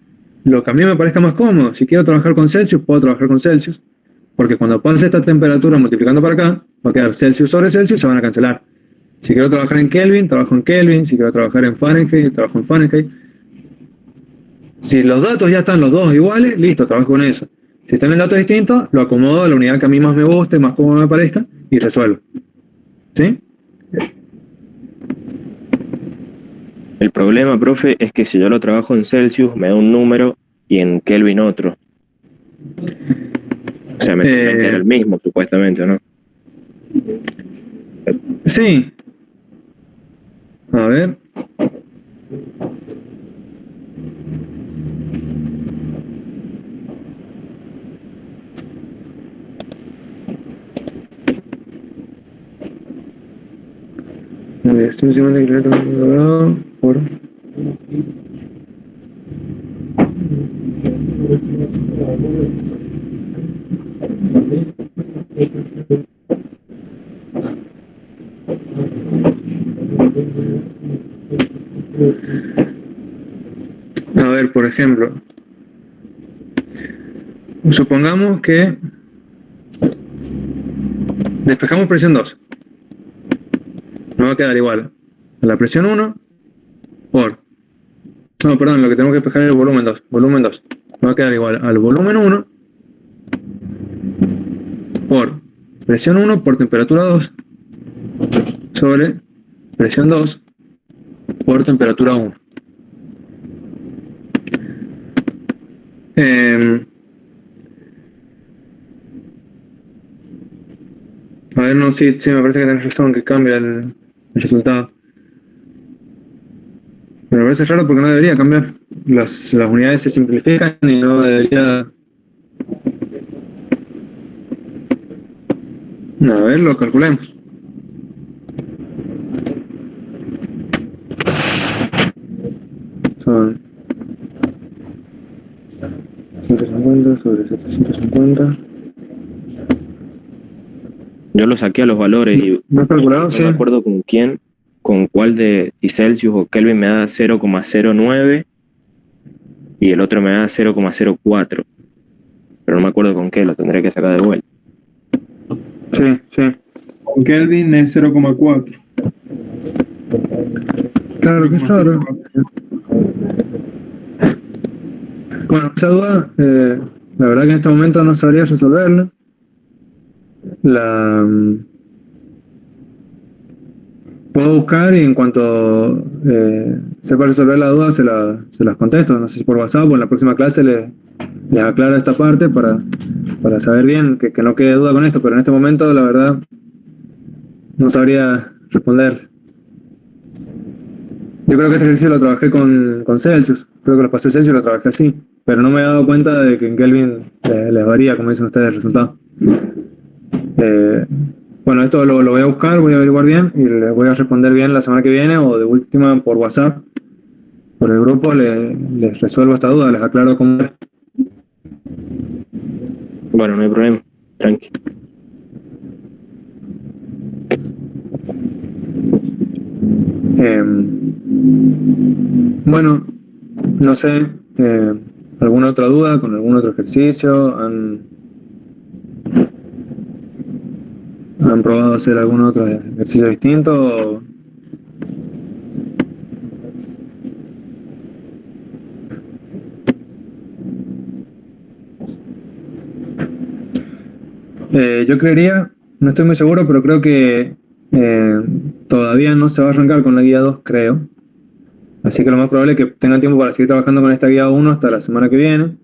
Speaker 1: lo que a mí me parezca más cómodo. Si quiero trabajar con Celsius, puedo trabajar con Celsius, porque cuando pase esta temperatura multiplicando para acá, va a quedar Celsius sobre Celsius, se van a cancelar. Si quiero trabajar en Kelvin, trabajo en Kelvin. Si quiero trabajar en Fahrenheit, trabajo en Fahrenheit. Si los datos ya están los dos iguales, listo, trabajo con eso. Si están en datos distintos, lo acomodo a la unidad que a mí más me guste, más cómodo me parezca, y resuelvo. ¿Sí?
Speaker 3: El problema, profe, es que si yo lo trabajo en Celsius, me da un número y en Kelvin otro. O sea, me queda el mismo, supuestamente, ¿no?
Speaker 1: Sí. A ver. Muy bien, estoy encima de por... A ver, por ejemplo, supongamos que despejamos presión 2. No va a quedar igual a la presión 1 por... No, perdón, lo que tenemos que despejar es el volumen 2. Volumen 2. No va a quedar igual al volumen 1 por presión 1 por temperatura 2 sobre presión 2 por temperatura 1. A ver, no, sí, me parece que tenés razón, que cambia el resultado. Pero me parece raro porque no debería cambiar. Las unidades se simplifican y no debería... A ver, lo calculemos. Son 150 sobre 750.
Speaker 3: Yo lo saqué a los valores y
Speaker 1: ¿No calculado?
Speaker 3: no
Speaker 1: Sí.
Speaker 3: me acuerdo con cuál de si Celsius o Kelvin me da 0,09 y el otro me da 0,04. Pero no me acuerdo con qué, lo tendré que sacar de vuelta.
Speaker 1: Sí, sí.
Speaker 9: Con Kelvin es 0,4.
Speaker 1: Claro, que es raro. Bueno, esa duda, la verdad que en este momento no sabría resolverla. Puedo buscar y en cuanto sepa resolver la duda se las contesto. No sé si por WhatsApp o en la próxima clase les aclaro esta parte para saber bien, que no quede duda con esto, pero en este momento la verdad no sabría responder. Yo creo que este ejercicio lo trabajé con Celsius, creo que los pasé Celsius y lo trabajé así, pero no me he dado cuenta de que en Kelvin les varía, como dicen ustedes, el resultado. Bueno, esto lo voy a buscar, voy a averiguar bien y les voy a responder bien la semana que viene o de última por WhatsApp, por el grupo, les resuelvo esta duda, les aclaro cómo es.
Speaker 3: Bueno, no hay problema, tranqui.
Speaker 1: Bueno, no sé, ¿alguna otra duda con algún otro ejercicio? ¿Han probado hacer algún otro ejercicio distinto? Yo creería, no estoy muy seguro, pero creo que todavía no se va a arrancar con la guía 2, creo. Así que lo más probable es que tengan tiempo para seguir trabajando con esta guía 1 hasta la semana que viene.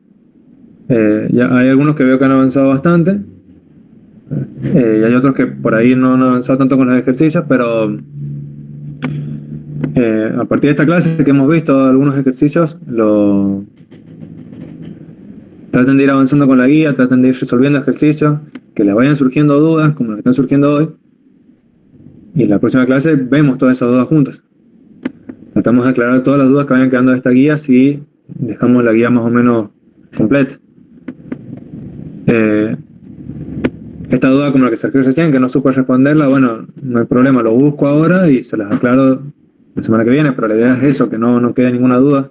Speaker 1: Ya hay algunos que veo que han avanzado bastante, y hay otros que por ahí no han avanzado tanto con los ejercicios, pero a partir de esta clase que hemos visto algunos ejercicios, traten de ir avanzando con la guía, traten de ir resolviendo ejercicios, que les vayan surgiendo dudas como las que están surgiendo hoy, y en la próxima clase vemos todas esas dudas juntas. Tratamos de aclarar todas las dudas que vayan quedando de esta guía si dejamos la guía más o menos completa. Esta duda como la que surgió recién, que no supe responderla, bueno, no hay problema, lo busco ahora y se las aclaro la semana que viene, pero la idea es eso, que no quede ninguna duda,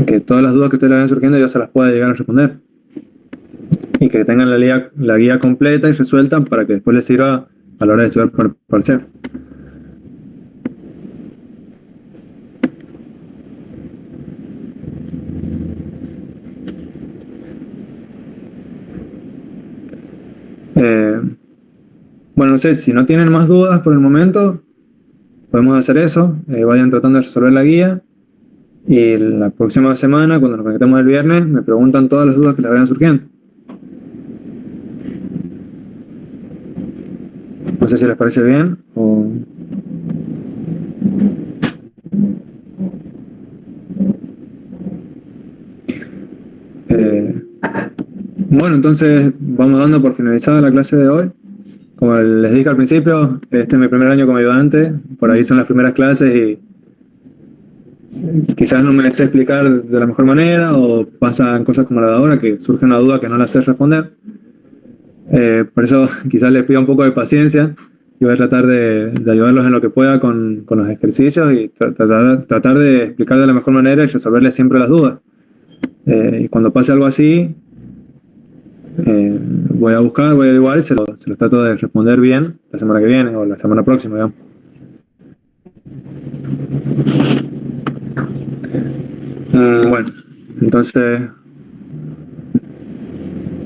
Speaker 1: que todas las dudas que ustedes le vayan surgiendo yo se las pueda llegar a responder, y que tengan la guía completa y resuelta para que después les sirva a la hora de estudiar por parcial. Bueno, no sé, si no tienen más dudas por el momento, podemos hacer eso. Vayan tratando de resolver la guía, y la próxima semana, cuando nos conectemos el viernes, me preguntan todas las dudas que les vayan surgiendo. No sé si les parece bien o... Bueno, entonces vamos dando por finalizada la clase de hoy. Como les dije al principio, este es mi primer año como ayudante, por ahí son las primeras clases y quizás no me sé explicar de la mejor manera, o pasan cosas como la de ahora, que surge una duda que no la sé responder. Por eso quizás les pido un poco de paciencia y voy a tratar de ayudarlos en lo que pueda con los ejercicios y tratar de explicar de la mejor manera y resolverles siempre las dudas. Y cuando pase algo así, voy a averiguar y se los trato de responder bien la semana que viene o la semana próxima, digamos. Bueno, entonces